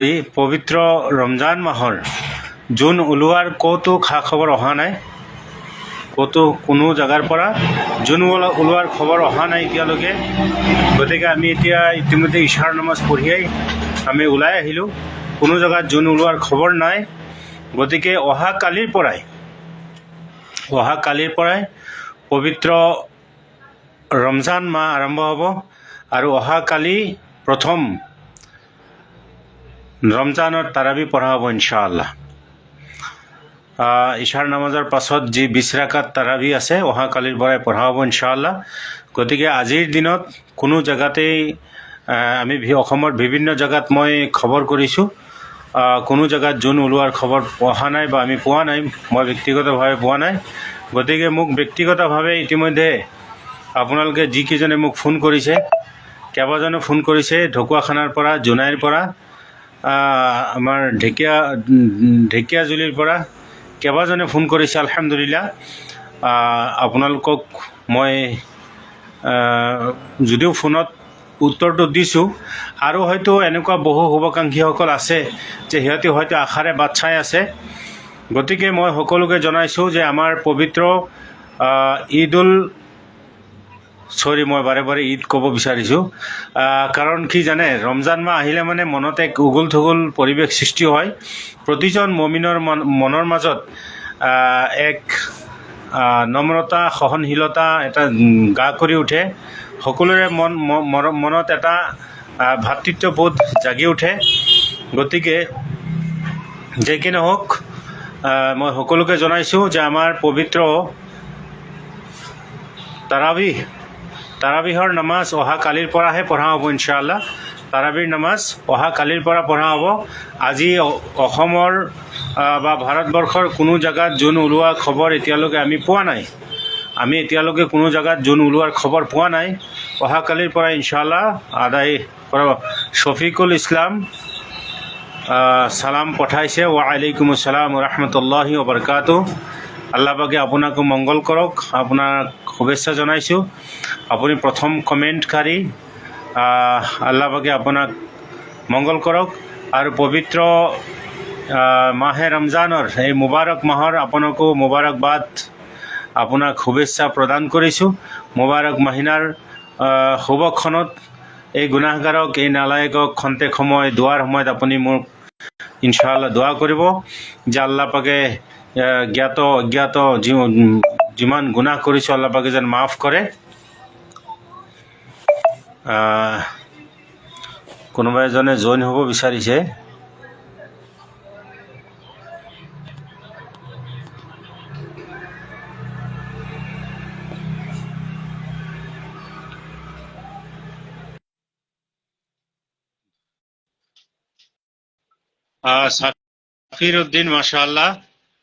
এই পবিত্ৰ ৰমজান মাহৰ জোন ওলোৱাৰ ক'তো খা খবৰ অহা নাই, ক'তো কোনো জেগাৰ পৰা জোন ওলোৱাৰ খবৰ অহা নাই এতিয়ালৈকে। গতিকে আমি এতিয়া ইতিমধ্যে ইশাৰ নামাজ পঢ়িয়াই আমি ওলাই আহিলোঁ, কোনো জেগাত জোন ওলোৱাৰ খবৰ নাই। গতিকে অহা কালিৰ পৰাই পবিত্ৰ ৰমজান মাহ আৰম্ভ হ'ব আৰু অহা কালি প্ৰথম ৰমজানৰ তাৰাবি পঢ়া হ'ব ইনশাআল্লাহ। ইশাৰ নামাজৰ পাছত যি 20 ৰাকাত তাৰাবি আছে অহা কালিৰ পৰাই পঢ়া হ'ব ইনশাআল্লাহ। গতিকে আজিৰ দিনত কোনো জেগাতেই আমি অসমৰ বিভিন্ন জেগাত মই খবৰ কৰিছোঁ, কোনো জেগাত জোন ওলোৱাৰ খবৰ অহা নাই বা আমি পোৱা নাই, মই ব্যক্তিগতভাৱে পোৱা নাই। গতিকে মোক ব্যক্তিগতভাৱে ইতিমধ্যে আপোনালোকে যিকেইজনে মোক ফোন কৰিছে, কেইবাজনে ফোন কৰিছে ঢকুৱাখানাৰ পৰা, জোনাইৰ পৰা, আমাৰ ঢেকীয়াজুলিৰ পৰা কেইবাজনে ফোন কৰিছে। আলহামদুলিল্লাহ, আপোনালোকক মই যদিও ফোনত উত্তৰটো দিছোঁ, আৰু হয়তো এনেকুৱা বহু শুভাকাংক্ষীসকল আছে যে সিহঁতে হয়তো আশাৰে বাট চাই আছে। গতিকে মই সকলোকে জনাইছোঁ যে আমাৰ পবিত্ৰ মই বাৰে বাৰে ঈদ ক'ব বিচাৰিছোঁ, কাৰণ কি জানে, ৰমজান মাহ আহিলে মানে মনত এক উগুল থুগুল পৰিৱেশ সৃষ্টি হয়। প্ৰতিজন মমিনৰ মনৰ মাজত এক নম্ৰতা, সহনশীলতা এটা গা কৰি উঠে। সকলোৰে মনত এটা ভাতৃত্ববোধ জাগি উঠে। গতিকে যে কি নহওক, মই সকলোকে জনাইছোঁ যে আমাৰ পবিত্ৰ তাৰাবিহৰ নামাজ অহা কালিৰ পৰাহে পঢ়া হ'ব ইনশাআল্লাহ। তাৰাবিৰ নামাজ অহা কালিৰ পৰা পঢ়া হ'ব। আজি অসমৰ বা ভাৰতবৰ্ষৰ কোনো জেগাত জোন ওলোৱা খবৰ এতিয়ালৈকে আমি পোৱা নাই। কোনো জেগাত জোন ওলোৱাৰ খবৰ পোৱা নাই। অহা কালিৰ পৰা ইনশাআল্লাহ আদায় কৰা। শফিকুল ইছলাম সালাম পঠাইছে, ৱালাইকুম আসসালাম ৰাহমাতুল্লাহি ওবাৰাকাতুহ। আল্লাহ পাকে আপোনাকো মংগল কৰক, আপোনাক শুভেচ্ছা জনাইছোঁ। আপুনি প্ৰথম কমেণ্টকাৰী, আল্লাহ পাকে আপোনাক মংগল কৰক। আৰু পবিত্ৰ মাহে ৰমজানৰ এই মুবাৰক মাহৰ আপোনাকো মুবাৰকবাদ, আপোনাক শুভেচ্ছা প্ৰদান কৰিছোঁ। মুবাৰক মাহিনাৰ শুভক্ষণত এই গুনাহগাৰক, এই নালায়কক খন্তেক সময় দোৱাৰ সময়ত আপুনি মোক ইনশাআল্লাহ দোৱা কৰিব যে আল্লাহ পাকে জ্ঞাত অজ্ঞাত যিমান গুনাহ কৰিছোঁ আল্লাহ পাকে যেন মাফ কৰে। কোনোবা এজনে জইন হ'ব বিচাৰিছে। সাফিৰ উদ্দিন, মাশাআল্লাহ।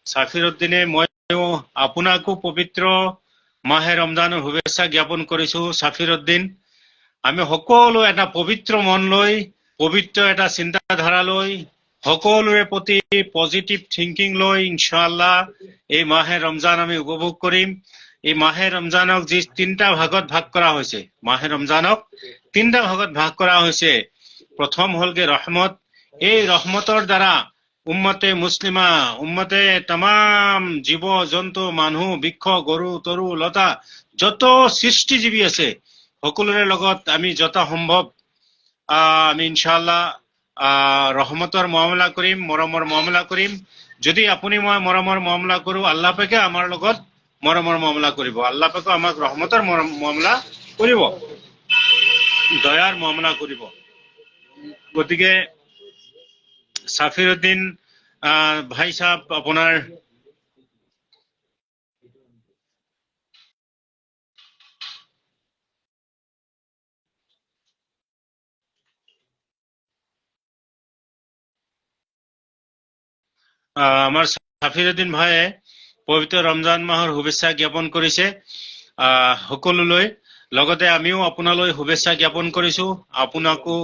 সাফিৰ উদ্দিনে, ময়ো আপোনাকো পবিত্ৰ মাহে ৰমজানৰ শুভেচ্ছা জ্ঞাপন কৰিছোঁ। সাফিৰ উদ্দিন, আমি সকলো এটা পবিত্ৰ মন লৈ, পবিত্ৰ এটা চিন্তাধাৰা লৈ, সকলোৰে প্ৰতি পজিটিভ থিংকিং লৈ ইনশাআল্লাহ এই মাহে ৰমজান আমি উপভোগ কৰিম। এই মাহে ৰমজানক যি তিনিটা ভাগত ভাগ কৰা হৈছে, প্ৰথম হ'লগে ৰহমত। এই ৰহমতৰ দ্বাৰা উম্মতে মুছলিমা, উম্মতে তামাম জীৱ জন্তু, মানুহ, বৃক্ষ, গৰু, তৰু, লতা, যত সৃষ্টিজীৱী আছে সকলোৰে লগত আমি যত সম্ভৱ আমি ইনশাআল্লাহ ৰহমতৰ মুআমালা কৰিম, মৰমৰ মুআমালা কৰিম। যদি আপুনি মই মৰমৰ মুআমালা কৰোঁ, আল্লাহ পাকে আমাৰ লগত মৰমৰ মুআমালা কৰিব, আল্লাহ পাকে আমাক ৰহমতৰ মুআমালা কৰিব, দয়াৰ মুআমালা কৰিব। গতিকে সাফিৰ উদ্দিন ভাই সাহেব, আপোনাৰ আমাৰ সাফিৰ উদ্দিন ভাইয়ে পবিত্ৰ ৰমজান মাহৰ শুভেচ্ছা জ্ঞাপন কৰিছে সকলোলৈ। লগতে আমিও আপোনালৈ শুভেচ্ছা জ্ঞাপন কৰিছোঁ। আপোনাকো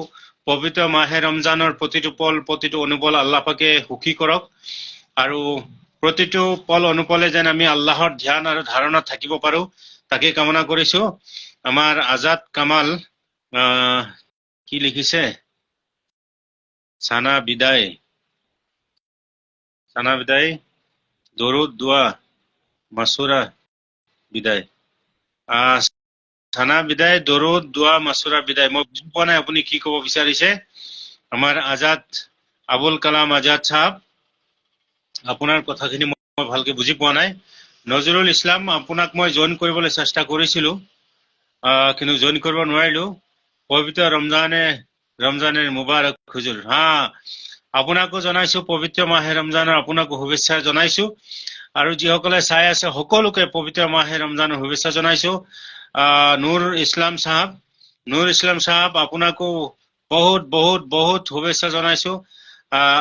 পবিত্ৰ মাহে ৰমজানৰ প্ৰতিটো পল, প্ৰতিটো অনুপল আল্লাহ পাকে সুখী কৰক, আৰু প্ৰতিটো পল অনুপলে যেন আমি আল্লাহৰ ধ্যান আৰু ধাৰণাত থাকিব পাৰোঁ, তাকে কামনা কৰিছোঁ। আমাৰ আজাদ কামাল কি লিখিছে, সানা বিদায়, সানা বিদায়, দৰুদ দোয়া, মাসুৰা বিদায়। আহ সানা বিদায়, দৰুদ দোয়া, মাসুৰা বিদায়। মই বুজি পোৱা নাই আপুনি কি ক'ব বিচাৰিছে। আমাৰ আজাদ আবুল কালাম আজাদ চাহাব, আপোনাৰ কথাখিনি মই ভালকে বুজি পোৱা নাই। নজৰুল ইছলাম, আপোনাক মই জইন কৰিবলৈ চেষ্টা কৰিছিলো, কিন্তু জইন কৰিব নোৱাৰিলো। পবিত্ৰ ৰমজানেৰ মুবাৰক হুজুৰ। হা, আপোনাকো জনাইছো পবিত্ৰ মাহে ৰমজানৰ আপোনাকো শুভেচ্ছা জনাইছো, আৰু যিসকলে চাই আছে সকলোকে পবিত্ৰ মাহে ৰমজানৰ শুভেচ্ছা জনাইছো। নুৰ ইছলাম সাহাব, আপোনাকো বহুত বহুত বহুত শুভেচ্ছা জনাইছো।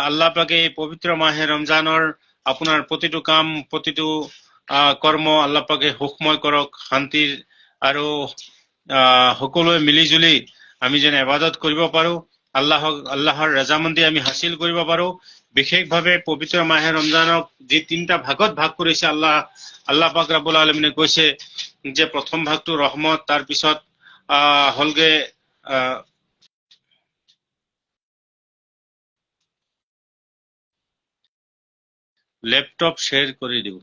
আল্লাহ পাকে এই পবিত্ৰ মাহে ৰমজানৰ আপোনাৰ প্ৰতিটো কাম, প্ৰতিটো কৰ্ম আল্লাহ পাকে সুখময় কৰক, শান্তিৰ, আৰু সকলোৱে মিলি জুলি আমি যেন ইবাদত কৰিব পাৰো, আল্লাহৰ ৰজামন্দি আমি হাসিল কৰিব পাৰো। বিশেষভাৱে পবিত্ৰ মাহে ৰমজানক যি তিনিটা ভাগত ভাগ কৰিছে আল্লাহ পাক ৰব্বুল আলমিনে কৈছে যে প্ৰথম ভাগটো ৰহমত, তাৰ পিছত হলগে ল্যাপটপ শ্বেয়াৰ কৰি দিওঁ।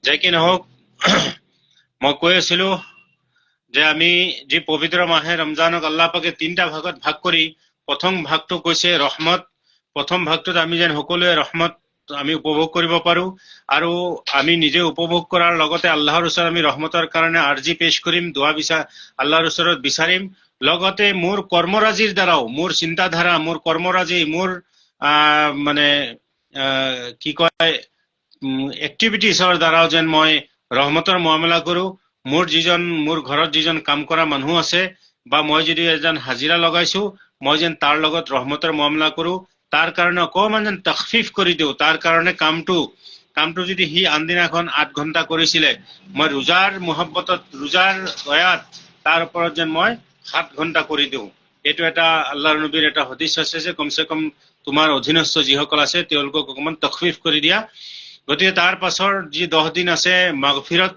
যে কি নহওক, মই কৈ আছিলো যে আমি যি পবিত্ৰ মাহে ৰমজানক আল্লাহ পাকে তিনিটা ভাগত ভাগ কৰি প্ৰথম ভাগটো কৈছে ৰহমত। প্ৰথম ভাগটোত আমি যেন সকলোৱে ৰহমত আমি উপভোগ কৰিব পাৰো, আৰু আমি নিজে উপভোগ কৰাৰ লগতে আল্লাহৰ ওচৰত আমি ৰহমতৰ কাৰণে আৰ্জি পেশ কৰিম, দোৱা আল্লাহৰ ওচৰত বিচাৰিম। লগতে মোৰ কৰ্মৰাজিৰ দ্বাৰাও, মোৰ চিন্তাধাৰা, মোৰ কৰ্মৰাজি, মোৰ মানে কি কয় এক্টিভিটিছৰ দ্বাৰাও যেন মই ৰহমতৰ মুআমালা কৰো। মোৰ ঘৰত যিজন কাম কৰা মানুহ আছে, বা মই যদি এজন হাজিৰা লগাইছো, মই যেন তাৰ লগত ৰহমতৰ মুআমালা কৰো, তাৰ কাৰণে অকণমান যেন তখফিফ কৰি দিওঁ। তাৰ কাৰণে কামটো যদি সি আনদিনাখন 8 ঘণ্টা কৰিছিলে, মই ৰোজাৰ মোহব্বতত, ৰোজাৰ দয়াত তাৰ ওপৰত যেন মই 7 ঘণ্টা কৰি দিওঁ। এইটো এটা আল্লাহৰ নবীৰ এটা হাদিছ আছে যে কমচে কম তোমাৰ অধীনস্থ যিসকল আছে তেওঁলোকক অকণমান তখফিফ কৰি দিয়া। গতিকে তাৰ পাছৰ যি 10 দিন আছে মাগফিৰত,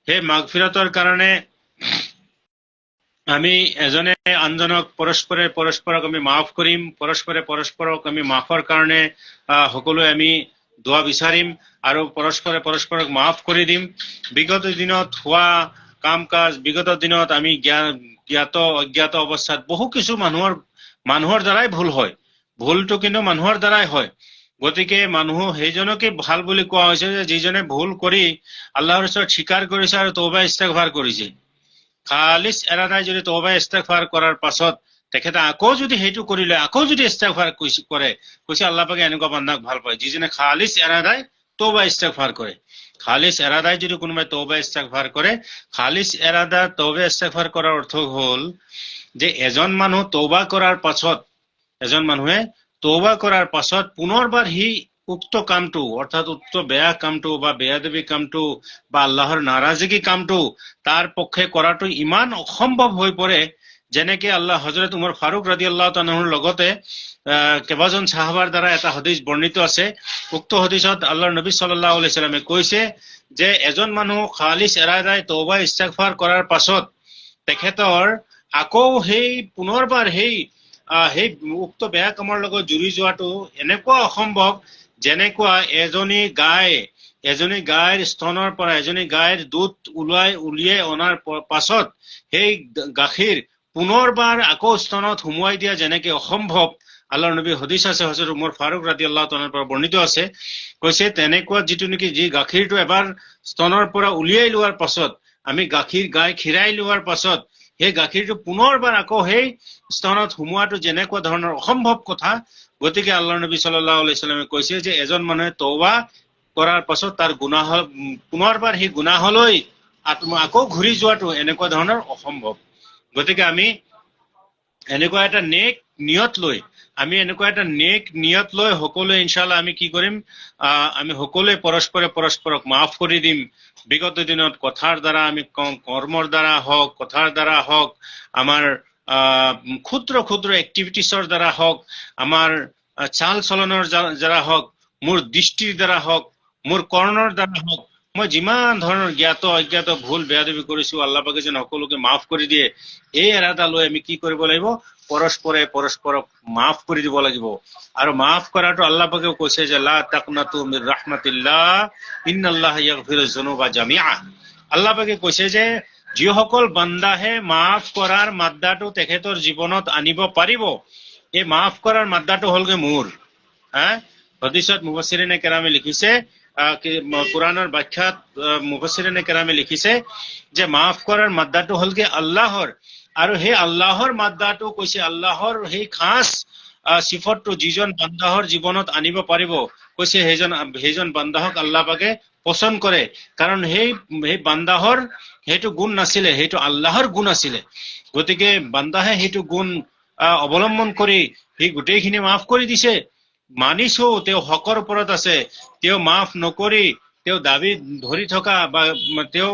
সেই মাগফিৰতৰ কাৰণে আমি এজনে আনজনক পৰস্পৰক আমি মাফ কৰিম, পৰস্পৰক আমি মাফৰ কাৰণে সকলোৱে আমি দোৱা বিচাৰিম, আৰু পৰস্পৰক মাফ কৰি দিম। বিগত দিনত হোৱা কাম কাজ, বিগত দিনত আমি জ্ঞাত অজ্ঞাত অৱস্থাত বহু কিছু মানুহৰ দ্বাৰাই ভুল হয়। ভুলটো কিন্তু মানুহৰ দ্বাৰাই হয়। গতিকে মানুহ সেইজনকে ভাল বুলি কোৱা হৈছে যে যিজনে ভুল কৰি আল্লাহৰ ওচৰত স্বীকাৰ কৰিছে আৰু তওবা ইস্তেগফাৰ কৰিছে। খালিছ এৰাদাই যদি তওবা ইস্তেগফাৰ কৰাৰ পাছত তেখেতে আকৌ যদি সেইটো কৰিলে, আকৌ যদি ইস্তেগফাৰ কৰে, কৈছে আল্লাহ পাকে এনেকুৱা বান্দাক ভাল পায় যিজনে খালিছ এৰাদাই তওবা ইস্তেগফাৰ কৰে। খালিছ এৰাদাই যদি কোনোবাই তওবা ইস্তেগফাৰ কৰে, খালিছ এৰাদা তওবা ইস্তেগফাৰ কৰাৰ অৰ্থ হ'ল যে এজন মানুহে তওবা কৰাৰ পাছত পুনৰবাৰ সি উক্ত কামটো, অৰ্থাৎ উক্ত বেয়া কামটো বা বেয়াদবি কামটো বা আল্লাহৰ নাৰাজগী কামটো তাৰ পক্ষে কৰাটো ইমান অসম্ভৱ হৈ পৰে, যেনেকে হযৰত উমৰ ফাৰুক ৰাদিয়াল্লাহু তাআলাৰ লগতে কেইবাজন সাহাবাৰ দ্বাৰা এটা হাদিছ বৰ্ণিত আছে। উক্ত হাদিছত আল্লাহৰ নবী সাল্লাল্লাহু আলাইহি সাল্লামে কৈছে যে এজন মানুহ খালিছ এৰাদাই তওবা ইস্তেগফাৰ কৰাৰ পাছত তেখেতৰ আকৌ পুনৰবাৰ সেই উক্ত বেয়া কামৰ লগত জুৰি যোৱাটো এনেকুৱা অসম্ভৱ, যেনেকুৱা এজনী গাইৰ স্তনৰ পৰা এজনী গাইৰ দুধ উলিয়াই অনাৰ পাছত সেই গাখীৰ পুনৰবাৰ আকৌ স্তনত সুমুৱাই দিয়া যেনেকে অসম্ভৱ। আল্লাহৰ নবী হাদিছ আছে, হযৰত উমৰ ফাৰুক ৰাদিয়াল্লাহু তাআলাৰ পৰা বৰ্ণিত আছে, কৈছে তেনেকুৱা যিটো নেকি যি গাখীৰটো এবাৰ স্তনৰ পৰা উলিয়াই লোৱাৰ পাছত, আমি গাই খীৰাই লোৱাৰ পাছত সেই গাখীৰটো পুনৰবাৰ আকৌ সেই স্তনত সুমুৱাটো যেনেকুৱা ধৰণৰ অসম্ভৱ কথা। গতিকে আল্লাহৰ নবী সাল্লাল্লাহু আলাইহি সাল্লামে কৈছে যে এজন মানুহে তওবা কৰাৰ পাছত তাৰ পুনৰবাৰ সেই গুনাহলৈ আকৌ ঘূৰি যোৱাটো এনেকুৱা ধৰণৰ অসম্ভৱ। গতিকে আমি এনেকুৱা এটা নেক নিয়ত লৈ সকলোৱে ইনশাআল্লাহ আমি কি কৰিম, আমি সকলোৱে পৰস্পৰক মাফ কৰি দিম। বিগত দিনত কথাৰ দ্বাৰা আমি কৰ্মৰ দ্বাৰা হওক, আমাৰ ক্ষুদ্ৰ ক্ষুদ্ৰ এক্টিভিটিছৰ দ্বাৰা হওক, আমাৰ চাল চলনৰ দ্বাৰা হওক, মোৰ দৃষ্টিৰ দ্বাৰা হওক, মোৰ কৰ্ণৰ দ্বাৰা হওক, মই যিমান ধৰণৰ জ্ঞাত অজ্ঞাত ভুল বেয়াদবি কৰিছো, আল্লাহ পাকে যেন সকলোকে মাফ কৰি দিয়ে, এই এৰাদা লৈ আমি কি কৰিব লাগিব? পৰস্পৰে পৰস্পৰক মাফ কৰি দিব লাগিব। আৰু মাফ কৰাটো আল্লাহ পাকেও কৈছে যে লা তাকনাতু মিৰ ৰাহমাতিল্লাহ ইন্নাল্লাহ ইয়াগফিৰুজ যুনুবা জামিআ। আল্লাহ পাকে কৈছে যে যিসকল বান্দাহে মাফ কৰাৰ মাদ্দাটো তেখেতৰ জীৱনত আনিব পাৰিব, এই মাফ কৰাৰ মাদ্দাটো হলগে মোৰ। হাদিছত মুফাসসিৰিনে কেৰামে লিখিছে, কোৰআনেৰ ব্যাখ্যাত মুফাসসিৰিনে কেৰামে লিখিছে যে মাফ কৰাৰ মাদ্দাটো হলগে আল্লাহৰ, আৰু সেই আল্লাহৰ মাদ্দাটো কৈছে আল্লাহৰ সেই খাস সিফতটো যিজন বান্দাহৰ জীৱনত আনিব পাৰিব, কৈছে সেইজন বান্দাহক আল্লাহ পাকে পছন্দ কৰে। কাৰণ সেই বান্দাহৰ সেইটো গুণ নাছিলে, সেইটো আল্লাহৰ গুণ আছিলে। গতিকে বান্দাহে সেইটো গুণ অৱলম্বন কৰি সি গোটেইখিনি মাফ কৰি দিছে। মানিছো তেওঁ হকৰ ওপৰত আছে, তেওঁ মাফ নকৰি তেওঁ দাবী ধৰি থকা, বা তেওঁ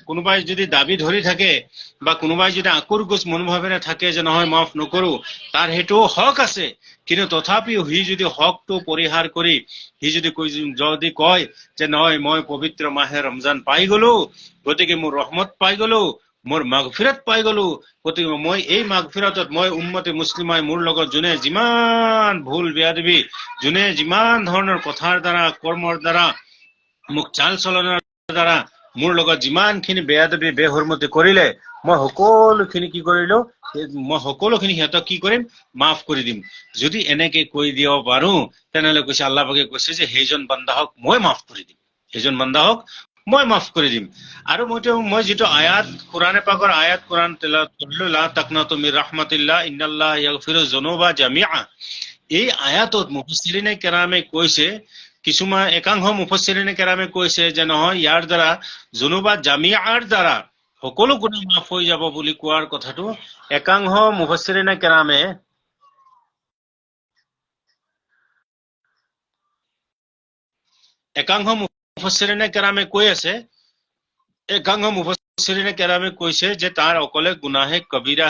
কোনোবাই যদি দাবী ধৰি থাকে, বা কোনোবাই যদি আকুৰ গোজ মনোভাৱেৰে থাকে যে নহয় মাফ নকৰো, তাৰ সেইটো হক আছে। কিন্তু তথাপিও সি যদি হকটো পৰিহাৰ কৰি সি যদি কয় যে নহয় মই পবিত্ৰ মাহে ৰমজান পাই গলো, গতিকে মোৰ ৰহমত পাই গলো, মোৰ মাগফিৰাত পাই গলো, গতিকে মই এই মাগফিৰাতত মই উম্মতে মুছলিমাই মোৰ লগত যোনে যিমান ভুল বেয়াদবি, যোনে যিমান ধৰণৰ কথাৰ দ্বাৰা কৰ্মৰ দ্বাৰা মোক চাল চলনৰ দ্বাৰা মোৰ লগত যিমানখিনি বেয়াদবি বেহৰমতি কৰিলে, মই সকলোখিনি কি কৰিলো? মই সকলোখিনি সিহঁতক কি কৰিম? মাফ কৰি দিম। যদি এনেকে কৈ দিব পাৰো, তেনেহলে কৈছে আল্লাহ পাকে কৈছে যে সেইজন বান্দাহক মই মাফ কৰি দিম, সেইজন বান্দাহক মই মাফ কৰি দিম। আৰু মই যিটো আয়াত কোৰআনে পাকৰ আয়াত কোৰআন তেলাওয়াত কৰিলো, লা তাকনাতু মিৰ ৰাহমাতিল্লাহ ইন্নাল্লাহ ইয়াগফিৰুজ যুনুবা জামিআ, এই আয়াতত মুফাসসিৰিনে কেৰামে কৈছে, কিছুমান একাংশ মুফাসসিৰিনে কেৰামে কৈছে যে নহয়, ইয়াৰ দ্বাৰা যুনুবা জামিআৰ দ্বাৰা সকলো গুনাহ মাফ হৈ যাব বুলি কোৱাৰ কথাটো একাংশ মুফাসসিৰিনে কেৰামে কৈ আছে, একাংশ মুফাসসিৰিনে কেৰামে কৈছে যে তাৰ অকলে গুনাহে কবিৰা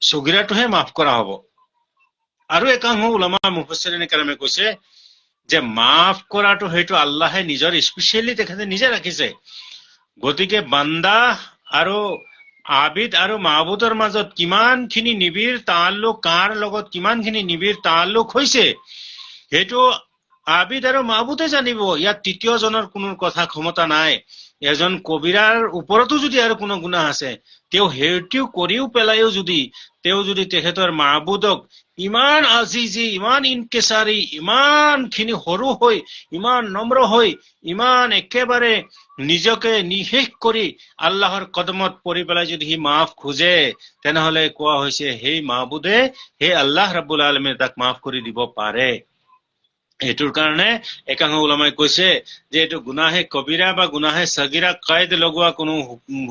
সগিৰাটোহে মাফ কৰা হ'ব। আৰু একাংশ উলামা মুফাসসিৰিনে কেৰামে কৈছে যে মাফ কৰাটো সেইটো আল্লাহে নিজৰ স্পেচিয়েলি তেখেতে নিজে ৰাখিছে। গতিকে বান্দা আৰু আবিদ আৰু মাহবুদৰ মাজত কিমানখিনি নিবিড় তাল্লুক, কাৰ লগত কিমানখিনি নিবিড় তাল্লুক হৈছে, সেইটো আবিদ আৰু মাহবুদে জানিব। ইয়াত তৃতীয়জনৰ কোনো কথা ক্ষমতা নাই। এজন কবিৰাৰ ওপৰতো যদি আৰু কোনো গুনাহ আছে, তেওঁ সেইটো কৰিও পেলাইও যদি তেওঁ যদি তেখেতৰ মাহবুদক ইমান আজিজি, ইমান ইনকেচাৰি, ইমানখিনি সৰু হৈ, ইমান নম্ৰ হৈ, ইমান একেবাৰে নিজকে নিশেষ কৰি আল্লাহৰ কদমত পৰি পেলাই যদি সি মাফ খোজে, তেনেহলে কোৱা হৈছে সেই মাহবুদে, সেই আল্লাহ ৰাব্বুল আলামিনে তাক মাফ কৰি দিব পাৰে। এইটোৰ কাৰণে একাংশ উলামাই কৈছে যে এইটো গুনাহে কবিৰা বা গুনাহে সগিৰা কায়দ লগোৱা কোনো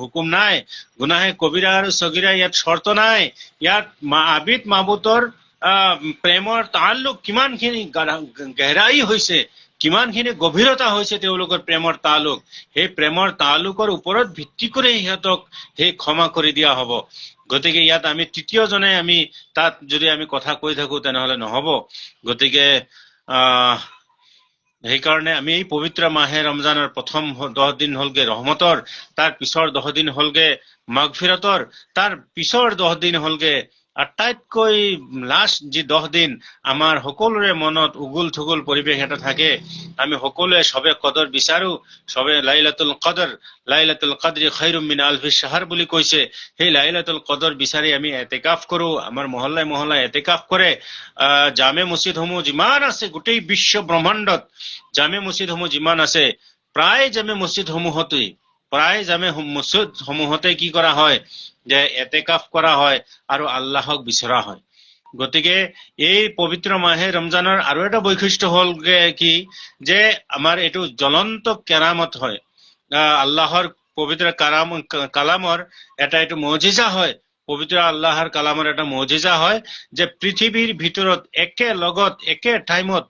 হুকুম নাই। গুনাহে কবিৰা আৰু সগিৰা ইয়াত শৰ্ত নাই। ইয়াত আবিদ মাহবুদৰ প্ৰেমৰ তাল্লুক কিমানখিনি গহৰাই হৈছে, কিমানখিনি গভীৰতা হৈছে তেওঁলোকৰ প্ৰেমৰ তাল্লুক, সেই প্ৰেমৰ তাল্লুকৰ ওপৰত ভিত্তি কৰি সিহঁতক সেই ক্ষমা কৰি দিয়া হ'ব। গতিকে ইয়াত আমি তৃতীয়জনে আমি তাত যদি আমি কথা কৈ থাকো তেনেহলে নহব। গতিকে সেইকাৰণে আমি এই পবিত্ৰ মাহে ৰমজানৰ প্ৰথম 10 দিন হলগে ৰহমতৰ, তাৰ পিছৰ 10 দিন হলগে মাগফিৰাতৰ, তাৰ পিছৰ 10 দিন হলগে আটাইতকৈ লাষ্ট যি 10 দিন আমাৰ সকলোৰে মনত উগুল থুগুল পৰিৱেশ এটা থাকে। আমি সকলোৱে সবে কদৰ বিচাৰো, সবে লাইলাতুল কদৰি খাইৰুম মিন আলফি শাহৰ বুলি কৈছে। সেই লাইলাতুল কদৰ বিচাৰি আমি এতেকাফ কৰো, আমাৰ মহল্লাই মহল্লাই এতেকাফ কৰে। জামে মছজিদসমূহ যিমান আছে গোটেই বিশ্ব ব্ৰহ্মাণ্ডত, জামে মছজিদসমূহ যিমান আছে, প্ৰায় জামে মছজিদসমূহতে কি কৰা হয় যে এতেকাফ কৰা হয় আৰু আল্লাহক বিচৰা হয়। গতিকে এই পবিত্ৰ মাহে ৰমজানৰ আৰু এটা বৈশিষ্ট্য হলগে কি, যে আমাৰ এইটো জ্বলন্ত কেৰামত হয়, আল্লাহৰ পবিত্ৰ কালামৰ এটা এইটো মজিজা হয়। পবিত্ৰ আল্লাহৰ কালামৰ এটা মজিজা হয় যে পৃথিৱীৰ ভিতৰত একে লগত একে টাইমত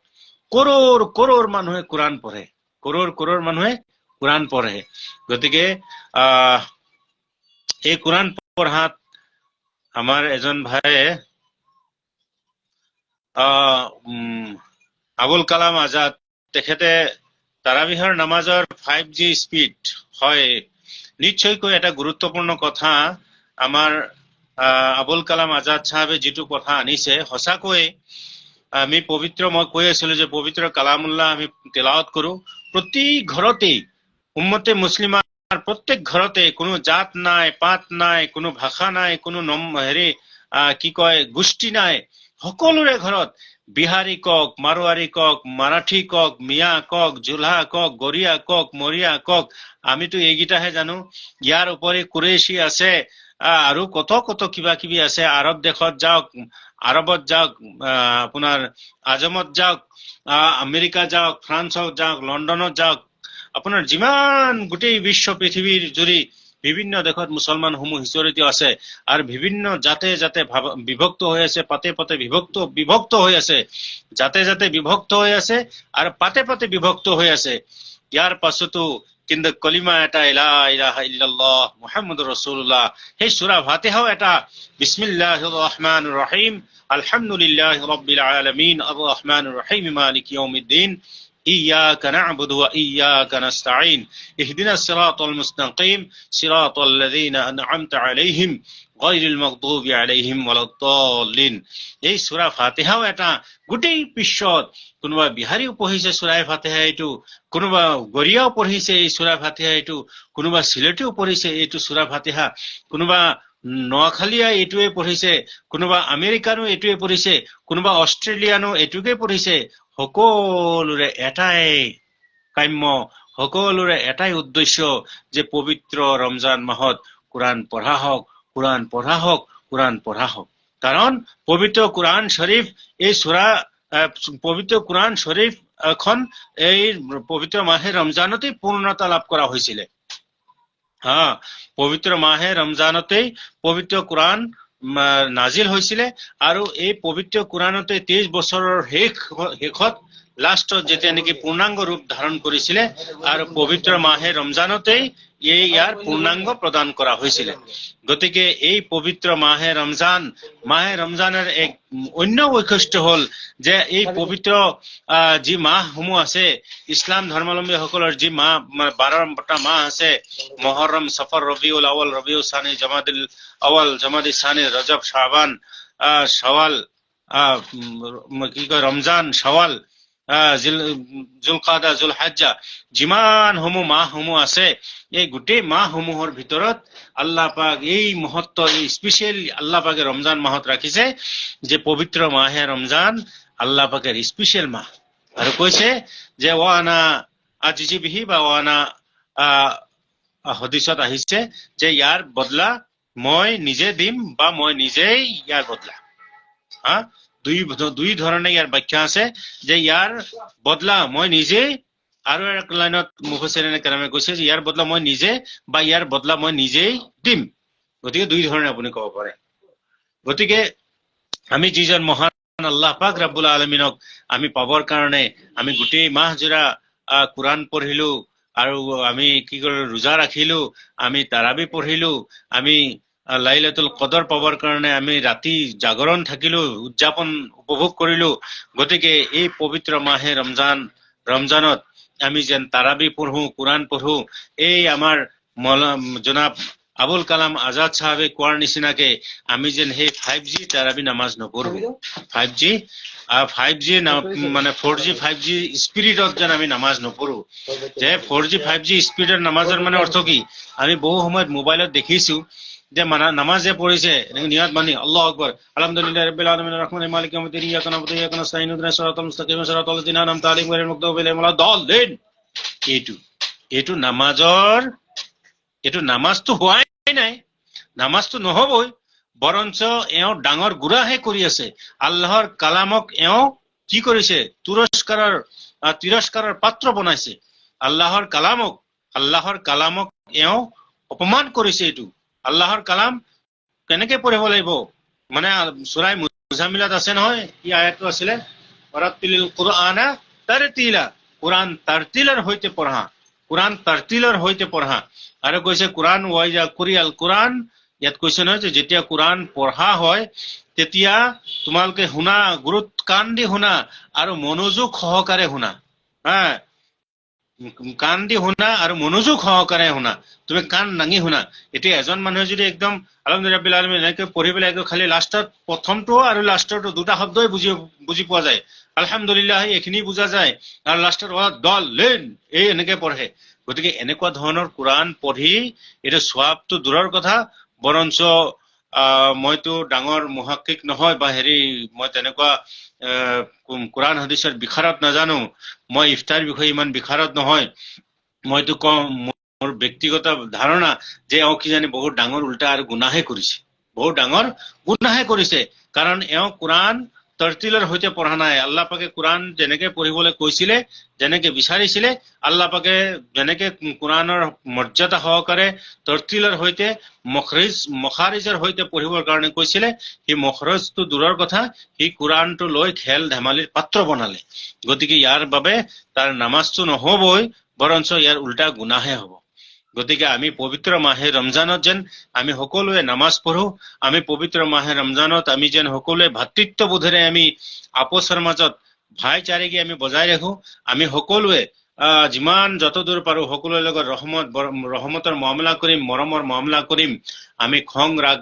কৰোৰ মানুহে কোৰআন পঢ়ে, কৰোৰ মানুহে কোৰআন পঢ়ে। গতিকে এই কোৰআন পঢ়াত আমাৰ এজন ভাইয়ে আবুল কালাম আজাদ তেখেতে তাৰাবিহৰ নামাজৰ 5G স্পীড হয় নিশ্চয়কৈ এটা গুৰুত্বপূৰ্ণ কথা আমাৰ আবুল কালাম আজাদ সাহেবে যিটো কথা আনিছে সঁচাকৈ আমি পবিত্ৰ মই কৈ আছিলো যে পবিত্ৰ কালামুল্লাহ আমি তেলাওয়াত কৰো প্ৰতি ঘৰতেই উম্মতে মুছলিমাৰ প্ৰত্যেক ঘৰতে কোনো জাত নাই পাত নাই কোনো ভাষা নাই কোনো কি কয় গোষ্ঠী নাই সকলোৰে ঘৰত বিহাৰী কক মাৰোৱাৰী কক মাৰাঠী কক মিয়া কক জুলহা কক গৰিয়া কক মৰিয়া কক আমিতো এইকেইটাহে জানো ইয়াৰ উপৰি কুৰেশী আছে আৰু কত কত কিবা কিবি আছে আৰব দেশত যাওক আৰবত যাওক আপোনাৰ আজমত যাওক আমেৰিকা যাওক ফ্ৰান্সত যাওক লণ্ডনত যাওক আপোনাৰ যিমান গোটেই বিশ্ব পৃথিৱীৰ জুৰি বিভিন্ন দেশত মুছলমান সমূহ সিঁচৰিত আছে আৰু বিভিন্ন জাতে জাতে বিভক্ত হৈ আছে পাতে পাতে বিভক্ত হৈ আছে জাতে জাতে বিভক্ত হৈ আছে আৰু পাতে পাতে বিভক্ত হৈ আছে ইয়াৰ পাছতো কিন্তু কলিমা এটা লা ইলাহা ইল্লাল্লাহ মুহাম্মাদুৰ ৰাসূলুল্লাহ সেই সূৰা ফাতিহাও এটা বিসমিল্লাহিৰ ৰহমানিৰ ৰহিম আলহামদুলিল্লাহি ৰাব্বিল আলামিন আর রহমানির রহিম মালিক ইয়াউমিদ্দিন إياك نعبد وإياك نستعين اهدنا الصراط المستقيم صراط الذين أنعمت عليهم غير المغضوب عليهم ولا الضالين এই সূরা ফাতিহাও এটা গোটেই পিছত কোনোবা বিহাৰীও পঢ়িছে সূৰা ফাতিহা এইটো কোনোবা গৰিয়াও পঢ়িছে এই সূৰা ফাতিহা এইটো কোনোবা সিলেটিও পঢ়িছে এইটো সূৰা ফাতিহা কোনোবা নোয়াখালীয়া এইটোৱে পঢ়িছে কোনোবা আমেৰিকানো এইটোৱে পঢ়িছে কোনোবা অষ্ট্ৰেলিয়ানো এইটোকে পঢ়িছে সকলোৰে এটাই কাম্য সকলোৰে এটাই উদ্দেশ্য যে পবিত্ৰ ৰমজান মাহত কোৰআন পঢ়া হওক কোৰআন পঢ়া হওক কোৰআন পঢ়া হওক কাৰণ পবিত্ৰ কোৰআন শৰীফ এই সূৰা পবিত্ৰ কোৰআন শৰীফ এখন এই পবিত্ৰ মাহে ৰমজানতেই পূৰ্ণতা লাভ কৰা হৈছিল পবিত্ৰ মাহে ৰমজানতেই পবিত্ৰ কোৰআন নাজিল হৈছিলে আৰু এই পবিত্ৰ কোৰআনতে 23 বছৰৰ শেষত লাষ্টত যেতিয়া নেকি পূৰ্ণাংগ ৰূপ ধাৰণ কৰিছিলে আৰু পবিত্ৰ মাহে ৰমজানতেই ইয়াৰ পূৰ্ণাংগ প্ৰদান কৰা হৈছিলে গতিকে এই পবিত্ৰ মাহে ৰমজানৰ এক অন্য বৈশিষ্ট্য হল যে এই পবিত্ৰ যি মাহসমূহ আছে ইছলাম ধৰ্মাৱলম্বীসকলৰ যি মাহ 12টা মাহ আছে মুহৰৰম সফৰ ৰবিউল আউয়াল ৰবিউল সানি জমাদিল আউয়াল জমাদি সানি ৰজব শাবান শাওয়াল কি কয় ৰমজান শাওয়াল জুলকাদা জুলহাজ্জা যিমান মাহসমূহ আছে এই গোটেই মাহসমূহৰ ভিতৰত আল্লাহ পাক এই মহত্ব এই স্পেশাল আল্লাহ পাকে ৰমজান মাহত ৰাখিছে যে পবিত্ৰ মাহে ৰমজান আল্লাহ পাকেৰ স্পেশাল মাহ আৰু কৈছে যে ওয়ানা আজিজি বিহি বা ওয়ানা হাদিসত আহিছে যে ইয়াৰ বদলা মই নিজে দিম বা মই নিজেই ইয়াৰ বদলা দুই ধৰণে ইয়াৰ ব্যাখ্যা আছে যে ইয়াৰ বদলা মই নিজে আৰু এক লাইনত মুফাসসিৰিনে কেৰামে কৈছে যে ইয়াৰ বদলা মই নিজে বা ইয়াৰ বদলা মই নিজেই দিম গতিকে দুই ধৰণে আপুনি ক'ব পাৰে গতিকে আমি যিজন মহান আল্লাহ পাক ৰব্বুল আলামিনক আমি পাবৰ কাৰণে আমি গোটেই মাহ জোৰা কোৰআন পঢ়িলো আৰু আমি কি কৰিলো ৰোজা ৰাখিলো আমি তাৰাবি পঢ়িলো আমি লাইলাতুল কদৰ পাবৰ কাৰণে আমি ৰাতি জাগৰণ থাকিলো উদযাপন উপভোগ কৰিলো গতিকে এই পবিত্ৰ মাহে ৰমজানত আমি যেন তাৰাবি পঢ়ো কোৰআন পঢ়ো এই আমাৰ জনাব আবুল কালাম আজাদ সাহেবে কোৱাৰ নিচিনাকে আমি যেন সেই 5G তাৰাবি নামাজ নপঢ়ো 5G মানে 4G 5G স্পিৰিটত যেন আমি নামাজ নপঢ়ো যে 4G 5G স্পিৰিটৰ নামাজৰ মানে অৰ্থ কি আমি বহু সময়ত মোবাইলত দেখিছো যে নামাজ যে পঢ়িছে নিয়ত মানি আল্লাহু আকবার আলহামদুলিল্লাহ রাব্বিল আলামিন রহমানির মালিক ইয়াউমিদ্দিন ইয়াকা না'বুদু ওয়া ইয়াকা নাস্তাঈন ইহদিনাস সিরাতাল মুস্তাকিম সিরাতাল লাযিনা আন'আমতা আলাইহিম গায়রিল মাগদুবি আলাইহিম ওয়ালাদ-দাল্লিন এইটো নামাজটো হোৱাই নাই নামাজটো নহবই বৰঞ্চ এওঁ ডাঙৰ গুৰাহে কৰি আছে আল্লাহৰ কালামক এওঁ কি কৰিছে তিৰস্কাৰৰ পাত্ৰ বনাইছে আল্লাহৰ কালামক এওঁ অপমান কৰিছে এইটো আল্লাহৰ কালাম কেনেকে পঢ়িব লাগিব মানে সূৰা মুজাম্মিলত আছে নহয় কি আয়াতটো আছিলে ওয়াৰাতিলিল কুৰআনা তাৰতিলা কুৰআন তাৰতিলেৰ হইতে পড়া কুৰআন তাৰতিলেৰ হইতে পড়া আৰু কৈছে কুৰআন ওয়াইজা কুৰিয়াল কুৰআন ইয়াত কৈছে নহয় যে যেতিয়া কোৰাণ পঢ়া হয় তেতিয়া তোমালোকে শুনা, কাণ দি শুনা আৰু মনোযোগ সহকাৰে শুনা। হা, কাণ দি শুনা আৰু মনোযোগ সহকাৰে শুনা, তুমি কাণ দাঙি শুনা। এতিয়া এজন মানুহে যদি একদম আলহামদুলিল্লাহ ৰাব্বিল আলামিন এনেকে পঢ়ি পেলাই খালি লাষ্টত প্ৰথমটো আৰু লাষ্টৰটো দুটা শব্দই বুজি পোৱা যায়, আলহামদুলিল্লাহ এইখিনি বুজা যায়, আৰু লাষ্টত দল লেন এই এনেকে পঢ়ে। গতিকে এনেকুৱা ধৰণৰ কোৰাণ পঢ়ি এইটো সোৱাবটো দূৰৰ কথা, বৰঞ্চ মইতো ডাঙৰ মুহাক্কিক নহয় বা মই তেনেকুৱা কোৰাণ হাদিছৰ বিশাৰদ নাজানো, মই ইফতাৰ বিষয়ে ইমান বিশাৰদ নহয়। মইতো কওঁ মোৰ ব্যক্তিগত ধাৰণা যে কিজানি বহুত ডাঙৰ উল্টা আৰু গুনাহে কৰিছে, বহুত ডাঙৰ গুনাহে কৰিছে, কাৰণ কোৰাণ তৰতিলৰ সৈতে পঢ়া নাই। আল্লাহ পাকে কোৰাণ যেনেকে পঢ়িবলৈ কৈছিলে, যেনেকে বিচাৰিছিলে, আল্লাহ পাকে যেনেকে কোৰাণৰ মৰ্যাদা সহকাৰে তৰতিলৰ সৈতে মখাৰিজৰ সৈতে পঢ়িবৰ কাৰণে কৈছিলে, সি মখৰজটো দূৰৰ কথা, সি কোৰাণটো লৈ খেল ধেমালিৰ পাত্ৰ বনালে। গতিকে ইয়াৰ বাবে তাৰ নামাজটো নহবই, বৰঞ্চ ইয়াৰ উল্টা গুনাহে হ'ব। গতিকে আমি পবিত্ৰ মাহে ৰমজানত যেন আমি সকলোৱে নামাজ পঢ়ো, আমি পবিত্ৰ মাহে ৰমজানত আমি যেন সকলোৱে ভাতৃত্ববোধেৰে আমি আপোচৰ মাজত ভাইচাৰেগি আমি বজাই ৰাখো। আমি সকলোৱে যিমান যতদূৰ পাৰো সকলোৰে লগত ৰহমতৰ মামলা কৰিম, মৰমৰ মামলা কৰিম। আমি খং ৰাগ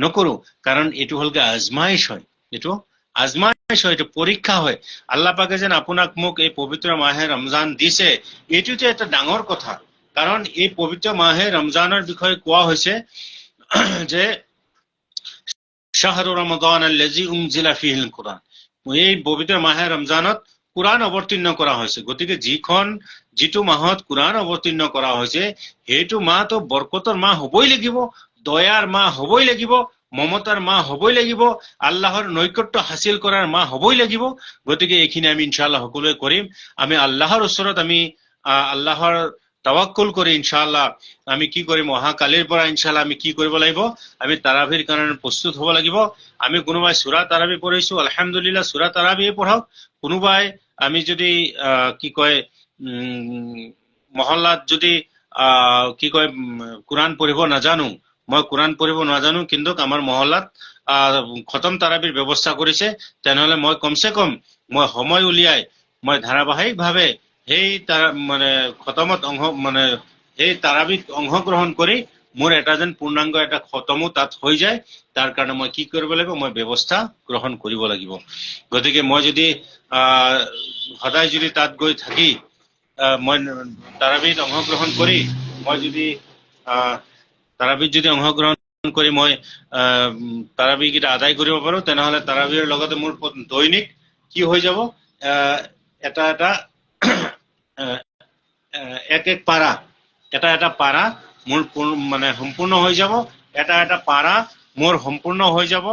নকৰো, কাৰণ এইটো হলগে আজমাইশ হয়, এইটো আজমাইশ হয়, এইটো পৰীক্ষা হয়। আল্লাহ পাকে যেন আপোনাক মোক এই পবিত্ৰ মাহে ৰমজান দিছে, এইটোতে এটা ডাঙৰ কথা। কাৰণ এই পবিত্ৰ মাহে ৰমজানৰ বিষয়ে কোৱা হৈছে যে শাহৰু ৰমাদান আল্লাযী উনজিলা ফীহিল কুৰান, এই পবিত্ৰ মাহে ৰমজানত কোৰাণ অৱতীৰ্ণ কৰা হৈছে। গতিকে যিটো মাহত কোৰাণ অৱতীৰ্ণ কৰা হৈছে সেইটো মাহটো বৰকতৰ মাহ হবই লাগিব, দয়াৰ মাহ হবই লাগিব, মমতাৰ মাহ হবই লাগিব, আল্লাহৰ নৈকট্য হাসিল কৰাৰ মাহ হবই লাগিব। গতিকে এইখিনি আমি ইনশাআল্লাহ সকলোৱে কৰিম। আমি আল্লাহৰ ওচৰত আমি আল্লাহৰ তাৱাক্কুল কৰি ইনশাআল্লাহ আমি কি কৰিম, অহাকালিৰ পৰা ইনশাআল্লাহ আমি কি কৰিব লাগিব, আমি তাৰাবিৰ কাৰণে প্ৰস্তুত হ'ব লাগিব। আমি কোনোবাই সূৰা তাৰাবি পঢ়িছো, আলহামদুলিল্লাহ সূৰা তাৰাবিয়ে পঢ়ক। কোনোবাই আমি যদি কি কয় মহল্লাত যদি কোৰাণ পঢ়িব নাজানো, মই কোৰাণ পঢ়িব নাজানো, কিন্তু আমাৰ মহল্লাত খতম তাৰাবিৰ ব্যৱস্থা কৰিছে, তেনেহলে মই কমচে কম মই সময় উলিয়াই মই ধাৰাবাহিকভাৱে সেই খতমত সেই তাৰাবিত অংশগ্ৰহণ কৰি মোৰ এটা যেন পূৰ্ণাংগ এটা খতমো তাত হৈ যায়, তাৰ কাৰণে মই কি কৰিব লাগিব, মই ব্যৱস্থা গ্ৰহণ কৰিব লাগিব। গতিকে মই যদি সদায় যদি তাত গৈ থাকি মই তাৰাবিত অংশগ্ৰহণ কৰি অংশগ্ৰহণ কৰি মই তাৰাবি কেইটা আদায় কৰিব পাৰো, তেনেহলে তাৰাবিৰ লগতে মোৰ দৈনিক কি হৈ যাব, এটা পাৰা মোৰ সম্পূৰ্ণ হৈ যাব, এটা পাৰা মোৰ সম্পূৰ্ণ হৈ যাব।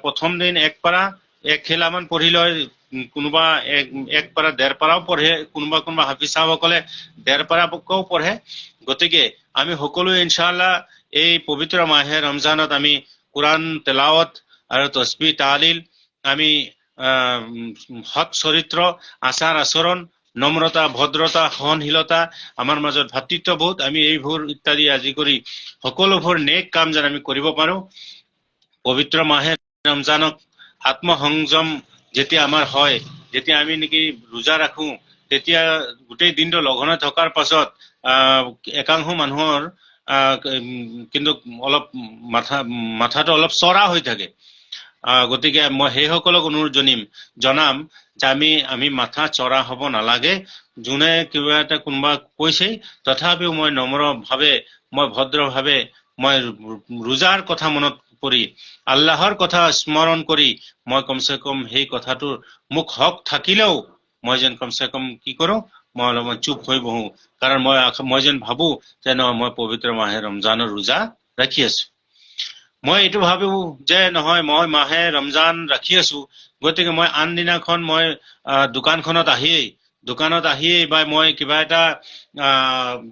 প্ৰথম দিন এক পাৰা এক খেলামান পঢ়ি লয়, কোনোবা এক পাৰা ১.৫ পাৰাও পঢ়ে, কোনোবা হাফিজ সাহেবসকলে ১.৫ পাৰাও পঢ়ে। গতিকে আমি সকলোৱে ইনশাআল্লাহ এই পবিত্ৰ মাহে ৰমজানত আমি কোৰাণ তেলাৱত আৰু তসবিহ তাহলিল, আমি সৎ চৰিত্ৰ, আচাৰ আচৰণ, নম্ৰতা, ভদ্ৰতা, সহনশীলতা, আমাৰ মাজত ভাতৃত্ববোধ, আমি এইবোৰ ইত্যাদি আজি কৰি সকলোবোৰ নেক কাম যেন আমি কৰিব পাৰো। পবিত্ৰ মাহে ৰমজানক আত্মসংযম যেতিয়া আমাৰ হয়, যেতিয়া আমি নেকি ৰোজা ৰাখো, তেতিয়া গোটেই দিনটো লঘোণে থকাৰ পাছত একাংশ মানুহৰ কিন্তু অলপ মাথাটো অলপ চৰা হৈ থাকে। গতিকে মই সেইসকলক অনুৰোধ জনাম যে আমি মাথা চৰা হ'ব নালাগে। যোনে কিবা এটা কোনোবা কৈছে, তথাপিও মই নম্ৰভাৱে, মই ভদ্ৰভাৱে, মই ৰোজাৰ কথা মনত কৰি, আল্লাহৰ কথা স্মৰণ কৰি মই কমচে কম সেই কথাটোৰ মোক হক থাকিলেও মই যেন কমচে কম কি কৰো, মই অলপমান চুপ হৈ বহো। কাৰণ মই যেন ভাবো যে নহয়, মই পবিত্ৰ মাহে ৰমজানৰ ৰোজা ৰাখি আছো। মই এইটো ভাবো যে নহয়, মই মাহে ৰমজান ৰাখি আছো, গতিকে মই আন দিনাখন মই দোকানত আহিয়েই বা মই কিবা এটা